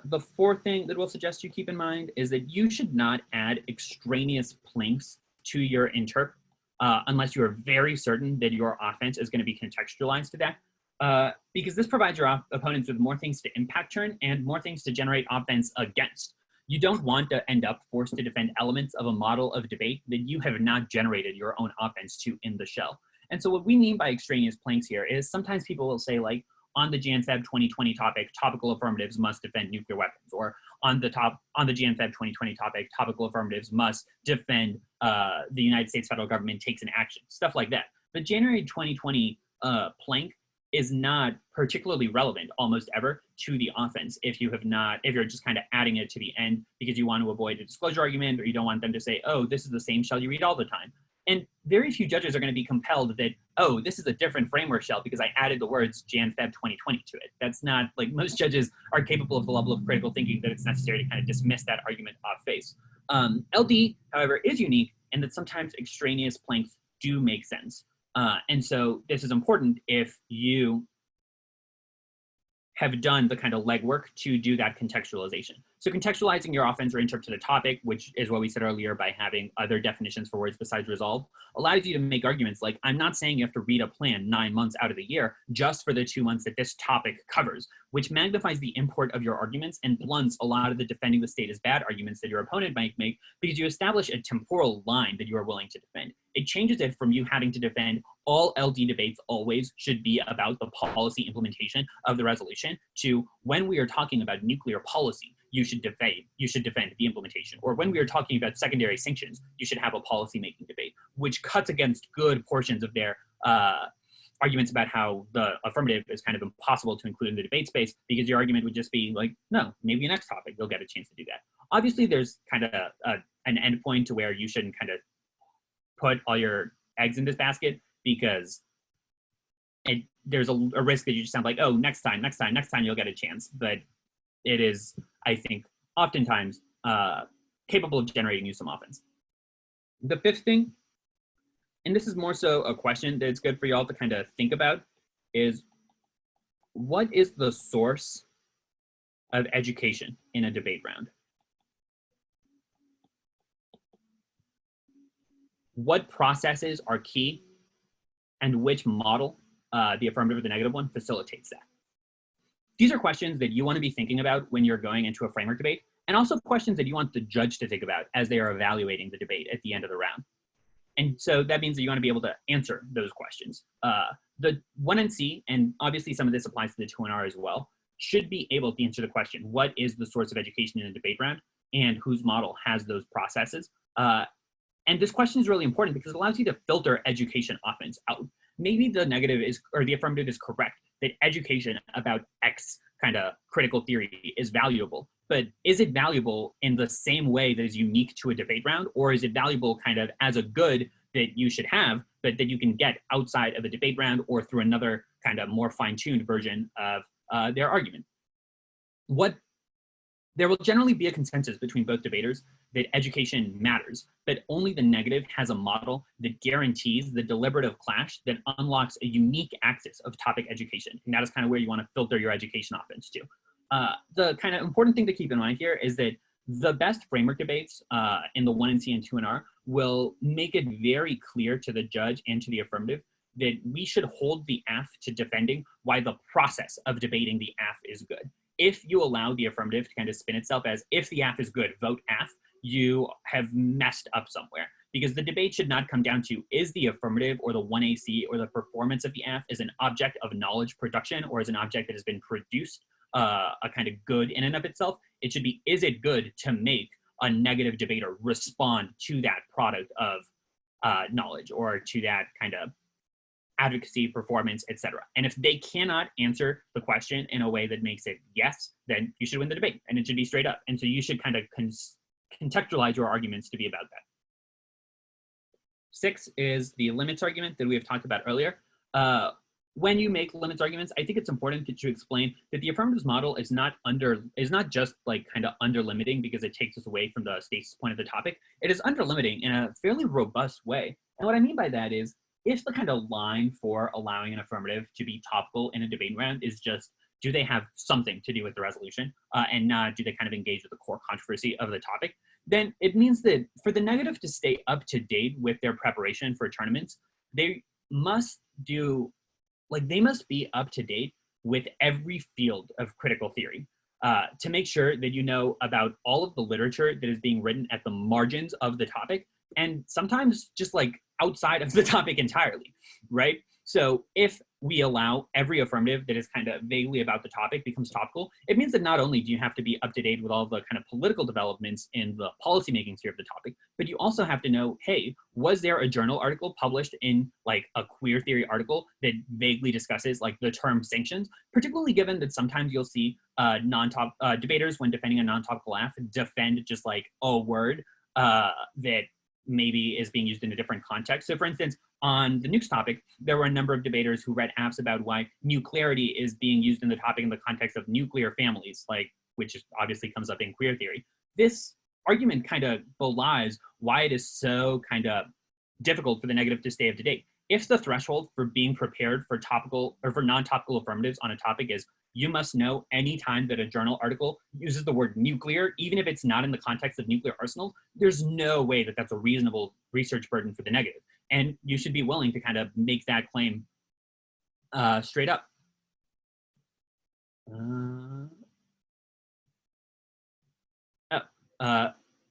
The fourth thing that we'll suggest you keep in mind is that you should not add extraneous planks to your interp unless you are very certain that your offense is going to be contextualized to that. Because this provides your opponents with more things to impact turn and more things to generate offense against. You don't want to end up forced to defend elements of a model of debate that you have not generated your own offense to in the shell. And so what we mean by extraneous planks here is sometimes people will say, like, on the Jan-Feb 2020 topic, topical affirmatives must defend nuclear weapons, or on the Jan-Feb 2020 topic, topical affirmatives must defend the United States federal government takes an action, stuff like that. The January 2020 plank is not particularly relevant almost ever to the offense if you're just kind of adding it to the end because you want to avoid a disclosure argument or you don't want them to say, oh, this is the same shell you read all the time. And very few judges are going to be compelled that, oh, this is a different framework shell because I added the words Jan-Feb 2020 to it. That's not, like, most judges are capable of the level of critical thinking that it's necessary to kind of dismiss that argument off face. LD, however, is unique in that sometimes extraneous planks do make sense. And so this is important if you have done the kind of legwork to do that contextualization. So contextualizing your offense or interp to the topic, which is what we said earlier by having other definitions for words besides resolve, allows you to make arguments like, I'm not saying you have to read a plan 9 months out of the year just for the 2 months that this topic covers, which magnifies the import of your arguments and blunts a lot of the defending the state is bad arguments that your opponent might make because you establish a temporal line that you are willing to defend. It changes it from you having to defend all LD debates always should be about the policy implementation of the resolution to when we are talking about nuclear policy, you should defend the implementation. Or when we are talking about secondary sanctions, you should have a policy-making debate, which cuts against good portions of their arguments about how the affirmative is kind of impossible to include in the debate space because your argument would just be like, no, maybe next topic, you'll get a chance to do that. Obviously, there's kind of an end point to where you shouldn't kind of put all your eggs in this basket because there's a risk that you just sound like, oh, next time you'll get a chance. But it is, I think, oftentimes capable of generating you some offense. The fifth thing, and this is more so a question that's good for y'all to kind of think about, is what is the source of education in a debate round? What processes are key, and which model, the affirmative or the negative one, facilitates that? These are questions that you want to be thinking about when you're going into a framework debate, and also questions that you want the judge to think about as they are evaluating the debate at the end of the round. And so that means that you want to be able to answer those questions. The 1NC, and obviously some of this applies to the 2NR as well, should be able to answer the question, what is the source of education in a debate round, and whose model has those processes? And this question is really important because it allows you to filter education offense out. Maybe the negative is, or the affirmative is correct, that education about X kind of critical theory is valuable, but is it valuable in the same way that is unique to a debate round, or is it valuable kind of as a good that you should have, but that you can get outside of a debate round or through another kind of more fine-tuned version of their argument? There will generally be a consensus between both debaters that education matters, but only the negative has a model that guarantees the deliberative clash that unlocks a unique axis of topic education. And that is kind of where you want to filter your education offense to. The kind of important thing to keep in mind here is that the best framework debates in the 1NC and 2NR will make it very clear to the judge and to the affirmative that we should hold the AF to defending why the process of debating the AF is good. If you allow the affirmative to kind of spin itself as, if the AF is good, vote AF, you have messed up somewhere. Because the debate should not come down to, is the affirmative or the 1AC or the performance of the AF as an object of knowledge production or as an object that has been produced a kind of good in and of itself. It should be, is it good to make a negative debater respond to that product of knowledge or to that kind of advocacy, performance, etc. And if they cannot answer the question in a way that makes it yes, then you should win the debate, and it should be straight up. And so you should kind of contextualize your arguments to be about that. 6 is the limits argument that we have talked about earlier. When you make limits arguments, I think it's important to explain that the affirmatives model is not just like kind of under limiting because it takes us away from the stasis point of the topic. It is under limiting in a fairly robust way. And what I mean by that is, if the kind of line for allowing an affirmative to be topical in a debate round is just, do they have something to do with the resolution and not do they kind of engage with the core controversy of the topic, then it means that for the negative to stay up to date with their preparation for tournaments, they must be up to date with every field of critical theory to make sure that you know about all of the literature that is being written at the margins of the topic, and sometimes just like outside of the topic entirely, right? So if we allow every affirmative that is kind of vaguely about the topic becomes topical, it means that not only do you have to be up to date with all the kind of political developments in the policymaking sphere of the topic, but you also have to know, hey, was there a journal article published in like a queer theory article that vaguely discusses like the term sanctions, particularly given that sometimes you'll see debaters when defending a non-topical AF defend just like a word that maybe is being used in a different context. So for instance, on the nukes topic, there were a number of debaters who read apps about why nuclearity is being used in the topic in the context of nuclear families, like, which obviously comes up in queer theory. This argument kind of belies why it is so kind of difficult for the negative to stay up to date. If the threshold for being prepared for topical or for non-topical affirmatives on a topic is you must know any time that a journal article uses the word nuclear, even if it's not in the context of nuclear arsenals, there's no way that that's a reasonable research burden for the negative. And you should be willing to kind of make that claim straight up.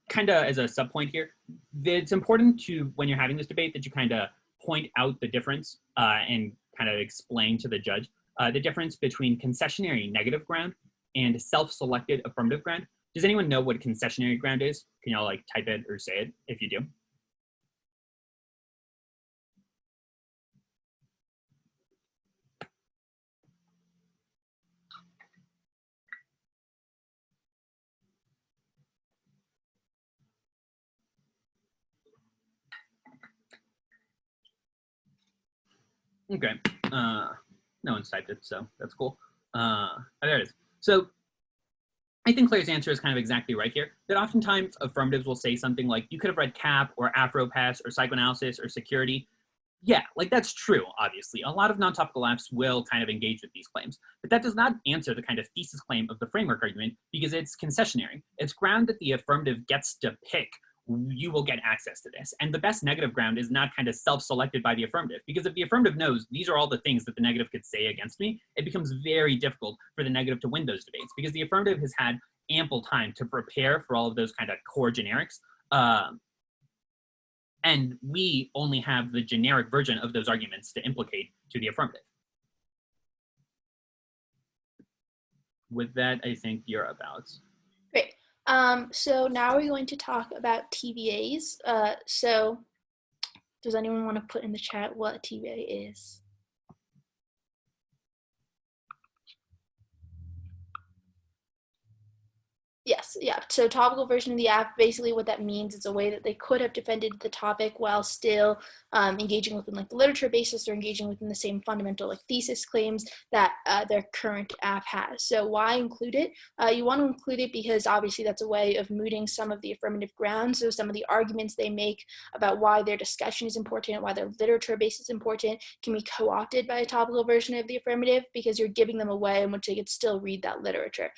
Kind of as a sub point here, it's important to, when you're having this debate, that you kind of point out the difference and kind of explain to the judge the difference between concessionary negative ground and self-selected affirmative ground. Does anyone know what concessionary ground is? Can y'all like type it or say it if you do? Okay, no one's typed it, so that's cool. There it is. So I think Claire's answer is kind of exactly right here, that oftentimes affirmatives will say something like, you could have read CAP or Afro-Pass or psychoanalysis or security. Yeah, like that's true, obviously. A lot of non-topical apps will kind of engage with these claims, but that does not answer the kind of thesis claim of the framework argument because it's concessionary. It's ground that the affirmative gets to pick, you will get access to this. And the best negative ground is not kind of self-selected by the affirmative, because if the affirmative knows these are all the things that the negative could say against me, it becomes very difficult for the negative to win those debates, because the affirmative has had ample time to prepare for all of those kind of core generics. And we only have the generic version of those arguments to implicate to the affirmative. With that, I think you're about. Great. So now we're going to talk about TVAs. So does anyone want to put in the chat what a TVA is? Yes, yeah. So topical version of the app, basically what that means is a way that they could have defended the topic while still engaging within like the literature basis or engaging within the same fundamental like thesis claims that their current app has. So why include it? You want to include it because obviously that's a way of mooting some of the affirmative grounds. So some of the arguments they make about why their discussion is important, why their literature base is important, can be co-opted by a topical version of the affirmative because you're giving them a way in which they could still read that literature.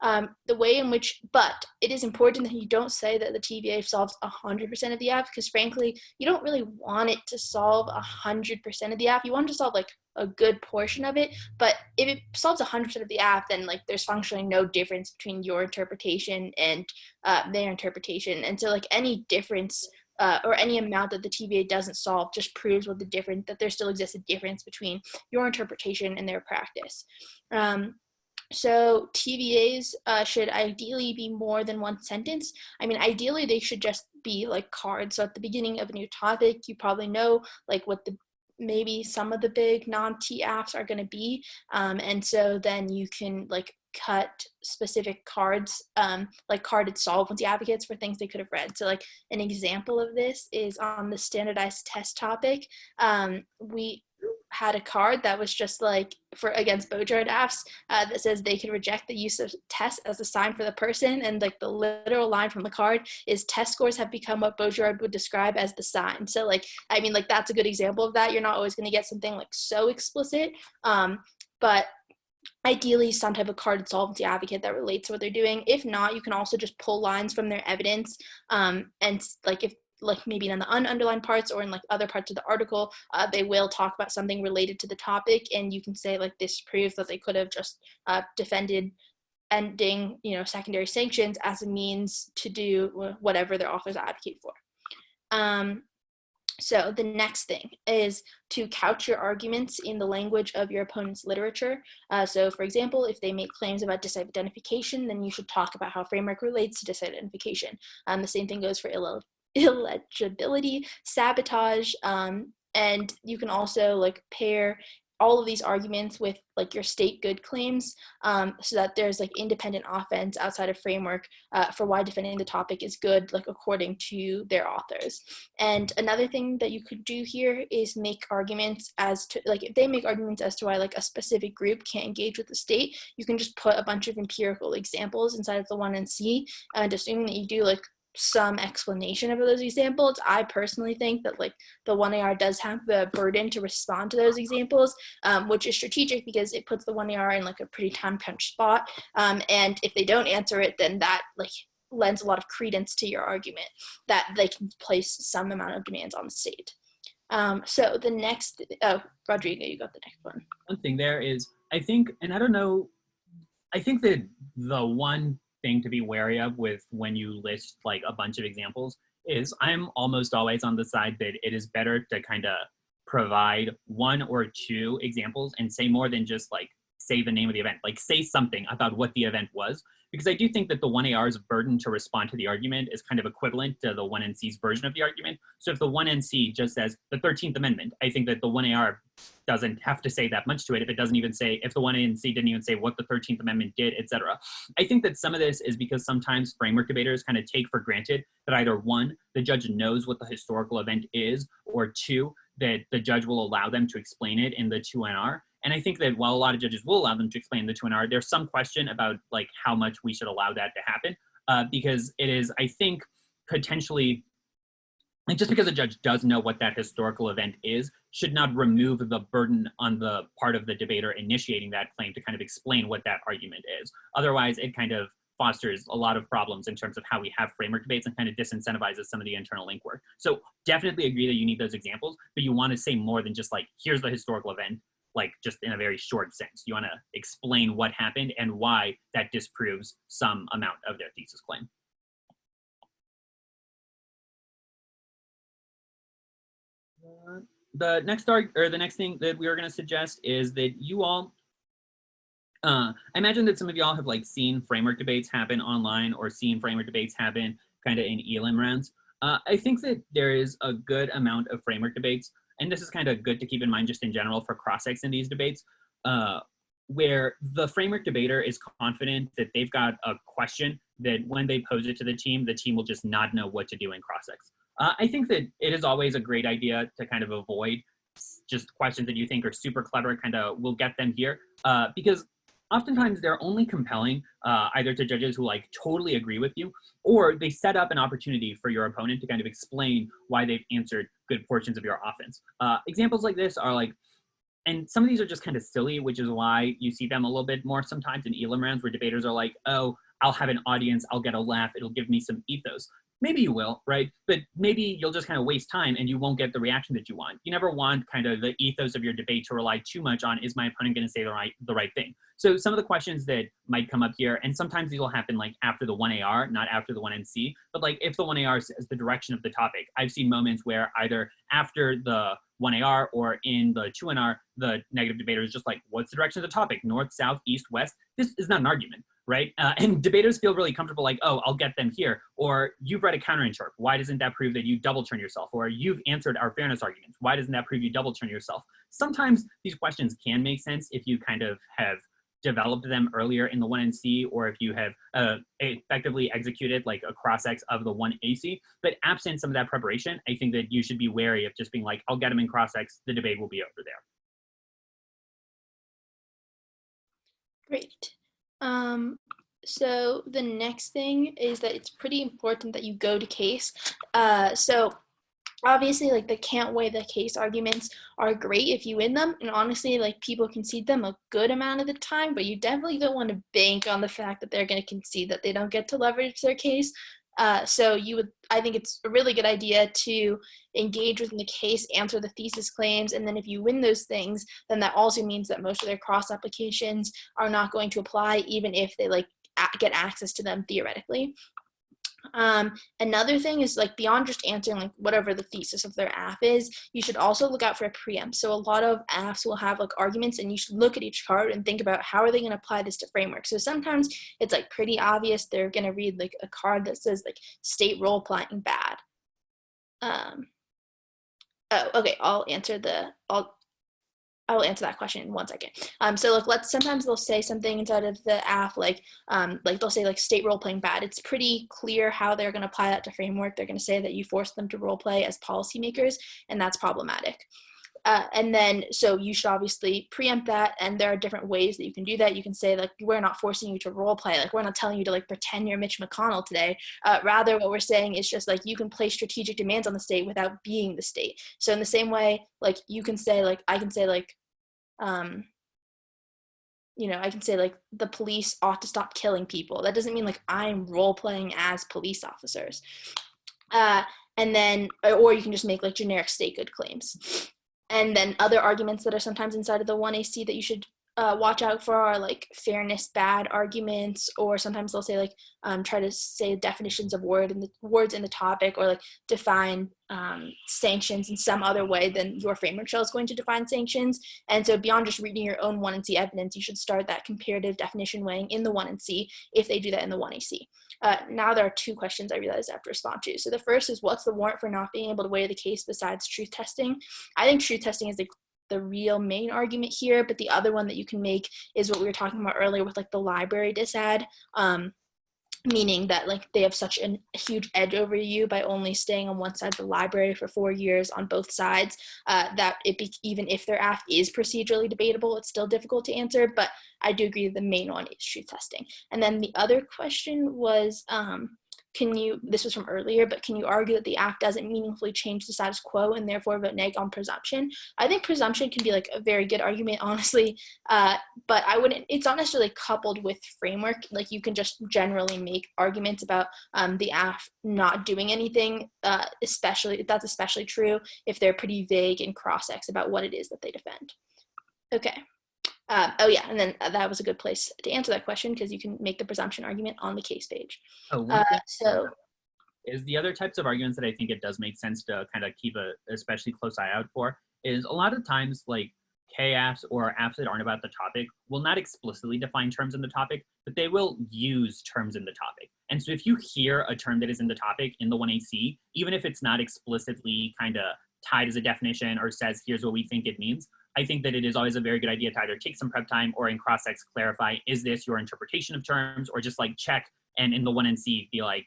The way in which, but it is important that you don't say that the TVA solves 100% of the app, because frankly, you don't really want it to solve 100% of the app. You want it to solve like a good portion of it, but if it solves 100% of the app, then like there's functionally no difference between your interpretation and their interpretation. And so like any difference or any amount that the TVA doesn't solve just proves what that there still exists a difference between your interpretation and their practice. So TVAs should ideally be more than one sentence. I mean, ideally they should just be like cards. So at the beginning of a new topic, you probably know like what maybe some of the big non-T apps are going to be. And so then you can like cut specific cards, like carded solvency advocates for things they could have read. So like an example of this is on the standardized test topic. We had a card that was just like for against Baudrillard apps that says they can reject the use of test as a sign for the person, and like the literal line from the card is test scores have become what Baudrillard would describe as the sign. So like I mean like that's a good example of that. You're not always going to get something like so explicit, but ideally some type of carded solvency advocate that relates to what they're doing. If not, you can also just pull lines from their evidence, and like if like maybe in the underlined parts or in like other parts of the article, they will talk about something related to the topic, and you can say like this proves that they could have just defended ending, you know, secondary sanctions as a means to do whatever their authors advocate for. So the next thing is to couch your arguments in the language of your opponent's literature. So for example, if they make claims about disidentification, then you should talk about how framework relates to disidentification. The same thing goes for illegibility, sabotage, and you can also like pair all of these arguments with like your state good claims, so that there's like independent offense outside of framework for why defending the topic is good, like according to their authors. And another thing that you could do here is make arguments as to like if they make arguments as to why like a specific group can't engage with the state, you can just put a bunch of empirical examples inside of the 1NC, and assuming that you do like some explanation of those examples. I personally think that like the 1AR does have the burden to respond to those examples, which is strategic because it puts the 1AR in like a pretty time crunch spot. And if they don't answer it, then that like lends a lot of credence to your argument that they can place some amount of demands on the state. So the next, Rodrigo, you got the next one. One thing there is, I think, and I don't know, I think that the one thing to be wary of with when you list like a bunch of examples is I'm almost always on the side that it is better to kind of provide one or two examples and say more than just like say the name of the event, like say something about what the event was, because I do think that the 1AR's burden to respond to the argument is kind of equivalent to the 1NC's version of the argument. So if the 1NC just says the 13th Amendment, I think that the 1AR doesn't have to say that much to it if it doesn't even say, if the 1NC didn't even say what the 13th Amendment did, etc. I think that some of this is because sometimes framework debaters kind of take for granted that either one, the judge knows what the historical event is, or two, that the judge will allow them to explain it in the 2NR. And I think that while a lot of judges will allow them to explain the 2NR, there's some question about like how much we should allow that to happen, because it is, I think, potentially, like just because a judge does know what that historical event is, should not remove the burden on the part of the debater initiating that claim to kind of explain what that argument is. Otherwise, it kind of fosters a lot of problems in terms of how we have framework debates and kind of disincentivizes some of the internal link work. So definitely agree that you need those examples, but you want to say more than just like, here's the historical event, like just in a very short sense. You want to explain what happened and why that disproves some amount of their thesis claim. The next thing that we were going to suggest is that you all, I imagine that some of y'all have like seen framework debates happen online or seen framework debates happen kind of in elim rounds. I think that there is a good amount of framework debates, and this is kind of good to keep in mind just in general for cross-ex in these debates, where the framework debater is confident that they've got a question that when they pose it to the team will just not know what to do in cross-ex. I think that it is always a great idea to kind of avoid just questions that you think are super clever, kind of will get them here, because oftentimes they're only compelling either to judges who like totally agree with you, or they set up an opportunity for your opponent to kind of explain why they've answered good portions of your offense. Examples like this are like, and some of these are just kind of silly, which is why you see them a little bit more sometimes in elim rounds where debaters are like, oh, I'll have an audience, I'll get a laugh, it'll give me some ethos. Maybe you will, right? But maybe you'll just kind of waste time and you won't get the reaction that you want. You never want kind of the ethos of your debate to rely too much on, is my opponent going to say the right thing? So some of the questions that might come up here, and sometimes these will happen like after the 1AR, not after the 1NC, but like if the 1AR says the direction of the topic, I've seen moments where either after the 1AR or in the 2NR, the negative debater is just like, what's the direction of the topic? North, south, east, west? This is not an argument, right? And debaters feel really comfortable like, oh, I'll get them here. Or you've read a counterinterp. Why doesn't that prove that you double turn yourself? Or you've answered our fairness arguments. Why doesn't that prove you double turn yourself? Sometimes these questions can make sense if you kind of have developed them earlier in the 1NC, or if you have effectively executed like a cross-ex of the 1AC. But absent some of that preparation, I think that you should be wary of just being like, I'll get them in cross-ex, the debate will be over there. Great. So the next thing is that it's pretty important that you go to case. So obviously, like the can't weigh the case arguments are great if you win them, and honestly, like people concede them a good amount of the time, but you definitely don't want to bank on the fact that they're going to concede that they don't get to leverage their case. So I think it's a really good idea to engage within the case, answer the thesis claims, and then if you win those things, then that also means that most of their cross applications are not going to apply, even if they like get access to them theoretically. Another thing is like beyond just answering like whatever the thesis of their AF is, you should also look out for a preempt. So a lot of AFs will have like arguments, and you should look at each card and think about how are they going to apply this to framework. So sometimes it's like pretty obvious they're going to read like a card that says like state role playing bad. Oh, okay. I will answer that question in 1 second. So look, sometimes they'll say something inside of the AF, like they'll say like state role playing bad. It's pretty clear how they're going to apply that to framework. They're going to say that you force them to role play as policymakers, and that's problematic. And then, so you should obviously preempt that, and there are different ways that you can do that. You can say like, we're not forcing you to role play, like we're not telling you to like pretend you're Mitch McConnell today. Rather, what we're saying is just like, you can place strategic demands on the state without being the state. So in the same way, like you can say like, I can say like, I can say like the police ought to stop killing people. That doesn't mean like I'm role playing as police officers. And then, or you can just make like generic state good claims. And then other arguments that are sometimes inside of the 1AC that you should watch out for are like fairness bad arguments, or sometimes they'll say like try to say definitions of words in the topic, or like define sanctions in some other way than your framework shell is going to define sanctions. And so beyond just reading your own 1NC evidence, you should start that comparative definition weighing in the 1NC if they do that in the 1AC. Now there are 2 questions I realized I have to respond to. So the first is, what's the warrant for not being able to weigh the case besides truth testing? I think truth testing is the real main argument here, but the other one that you can make is what we were talking about earlier with like the library disad. meaning that like they have such a huge edge over you by only staying on one side of the library for 4 years on both sides, that even if their AF is procedurally debatable, it's still difficult to answer. But I do agree that the main one is truth testing. And then the other question was, this was from earlier, but can you argue that the AF doesn't meaningfully change the status quo and therefore vote neg on presumption? I think presumption can be like a very good argument, honestly, but I wouldn't, it's not necessarily coupled with framework. Like you can just generally make arguments about the AF not doing anything, especially, that's especially true if they're pretty vague and cross-ex about what it is that they defend. Okay. Oh yeah, and then that was a good place to answer that question because you can make the presumption argument on the case page. Oh, one thing So is the other types of arguments that I think it does make sense to kind of keep a especially close eye out for is a lot of times like KAFs or apps that aren't about the topic will not explicitly define terms in the topic, but they will use terms in the topic. And so if you hear a term that is in the topic in the 1AC, even if it's not explicitly kind of tied as a definition or says, here's what we think it means, I think that it is always a very good idea to either take some prep time or in cross-ex clarify, is this your interpretation of terms, or just like check and in the 1NC be like,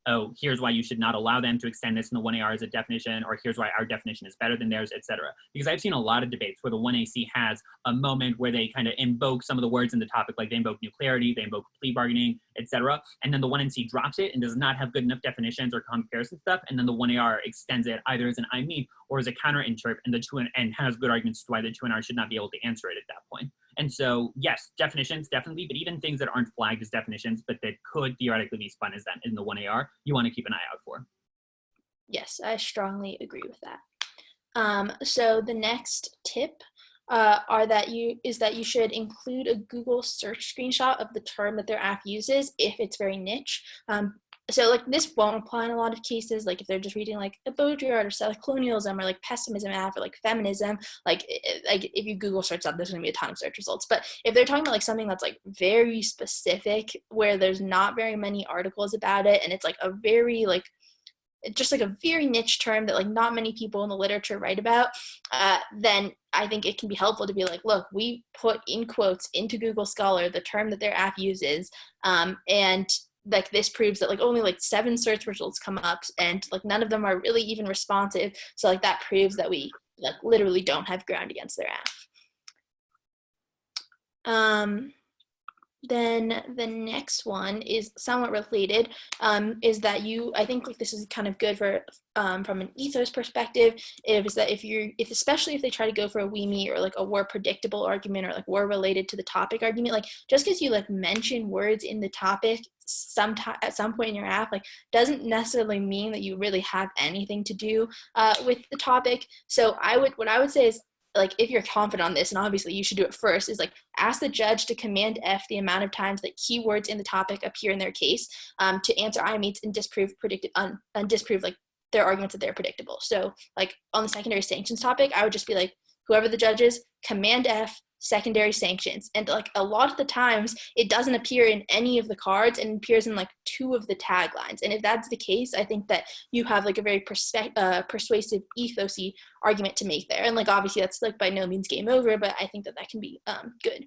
oh, here's why you should not allow them to extend this in the 1AR as a definition, or here's why our definition is better than theirs, etc. Because I've seen a lot of debates where the 1AC has a moment where they kind of invoke some of the words in the topic, like they invoke nuclearity, they invoke plea bargaining, etc. And then the 1NC drops it and does not have good enough definitions or comparison stuff, and then the 1AR extends it either as an I mean or as a counter-interp, and has good arguments to why the 2NR should not be able to answer it at that point. And so, yes, definitions, definitely, but even things that aren't flagged as definitions, but that could theoretically be spun as that in the 1AR, you want to keep an eye out for. yes, I strongly agree with that. So the next tip is that you should include a Google search screenshot of the term that their app uses if it's very niche. So like this won't apply in a lot of cases, like if they're just reading like a Baudrillard or settler colonialism or like pessimism app or like feminism, like if you Google search that, there's gonna be a ton of search results. But if they're talking about like something that's like very specific where there's not very many articles about it and it's like a very like just like a very niche term that like not many people in the literature write about, then I think it can be helpful to be like, look, we put in quotes into Google Scholar the term that their app uses, and like this proves that like only like 7 search results come up and like none of them are really even responsive. So like that proves that we like literally don't have ground against their app. Then the next one is somewhat related, is that I think like this is kind of good for from an ethos perspective, is that especially if they try to go for a we me or like a war predictable argument or like war related to the topic argument, like just because you like mention words in the topic at some point in your app, like doesn't necessarily mean that you really have anything to do with the topic. So what I would say is, like if you're confident on this, and obviously you should do it first, is like ask the judge to command F the amount of times that keywords in the topic appear in their case, to answer I means and disprove like their arguments that they're predictable. So like on the secondary sanctions topic, I would just be like, whoever the judge is, command F secondary sanctions. And like a lot of the times it doesn't appear in any of the cards and appears in like 2 of the taglines. And if that's the case, I think that you have like a very persuasive ethosy argument to make there. And like obviously that's like by no means game over, but I think that can be good.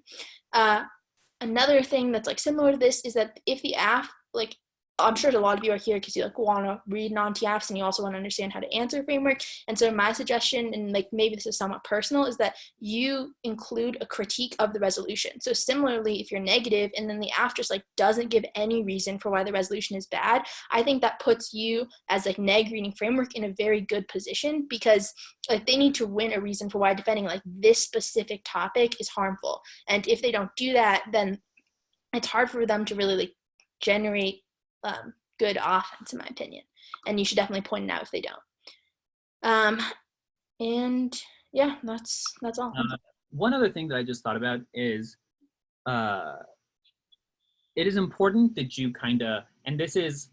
Another thing that's like similar to this is that if the AF, like I'm sure a lot of you are here because you like want to read non-TAFs and you also want to understand how to answer framework. And so my suggestion, and like maybe this is somewhat personal, is that you include a critique of the resolution. So similarly, if you're negative and then the AF just like doesn't give any reason for why the resolution is bad, I think that puts you as like neg reading framework in a very good position, because like they need to win a reason for why defending like this specific topic is harmful. And if they don't do that, then it's hard for them to really like generate good offense, in my opinion, and you should definitely point it out if they don't. And yeah, that's all. One other thing that I just thought about is it is important that you kind of, and this is,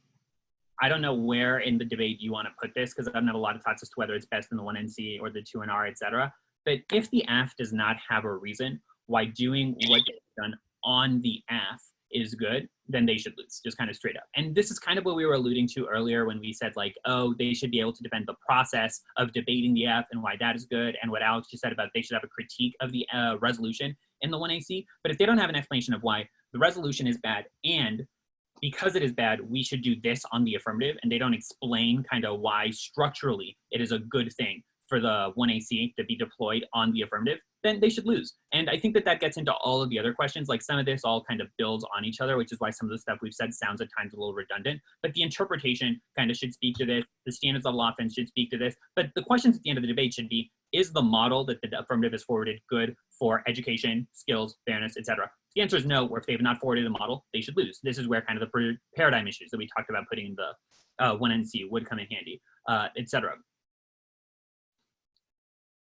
I don't know where in the debate you want to put this because I don't have a lot of thoughts as to whether it's best in the 1NC or the 2NR, etc. But if the AF does not have a reason why doing what is done on the AF is good, then they should lose, just kind of straight up. And this is kind of what we were alluding to earlier when we said like, oh, they should be able to defend the process of debating the F and why that is good, and what Alex just said about they should have a critique of the resolution in the 1AC. But if they don't have an explanation of why the resolution is bad and because it is bad, we should do this on the affirmative, and they don't explain kind of why structurally it is a good thing for the 1AC to be deployed on the affirmative, then they should lose. And I think that that gets into all of the other questions. Like some of this all kind of builds on each other, which is why some of the stuff we've said sounds at times a little redundant. But the interpretation kind of should speak to this. The standards of offense should speak to this. But the questions at the end of the debate should be, is the model that the affirmative is forwarded good for education, skills, fairness, etc.? The answer is no, or if they have not forwarded the model, they should lose. This is where kind of the paradigm issues that we talked about putting in the 1NC would come in handy, etc.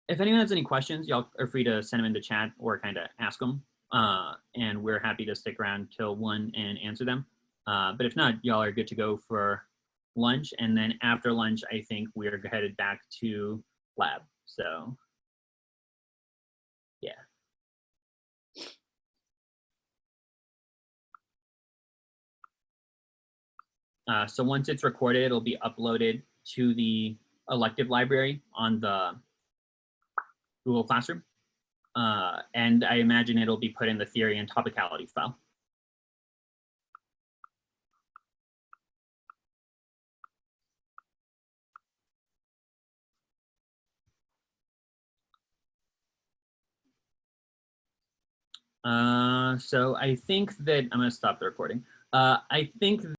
If anyone has any questions, y'all are free to send them in the chat or kind of ask them. And we're happy to stick around till 1 and answer them. But if not, y'all are good to go for lunch. And then after lunch, I think we're headed back to lab. So, yeah. So once it's recorded, it'll be uploaded to the elective library on the Google Classroom. And I imagine it'll be put in the theory and topicality file. So I think that I'm going to stop the recording. I think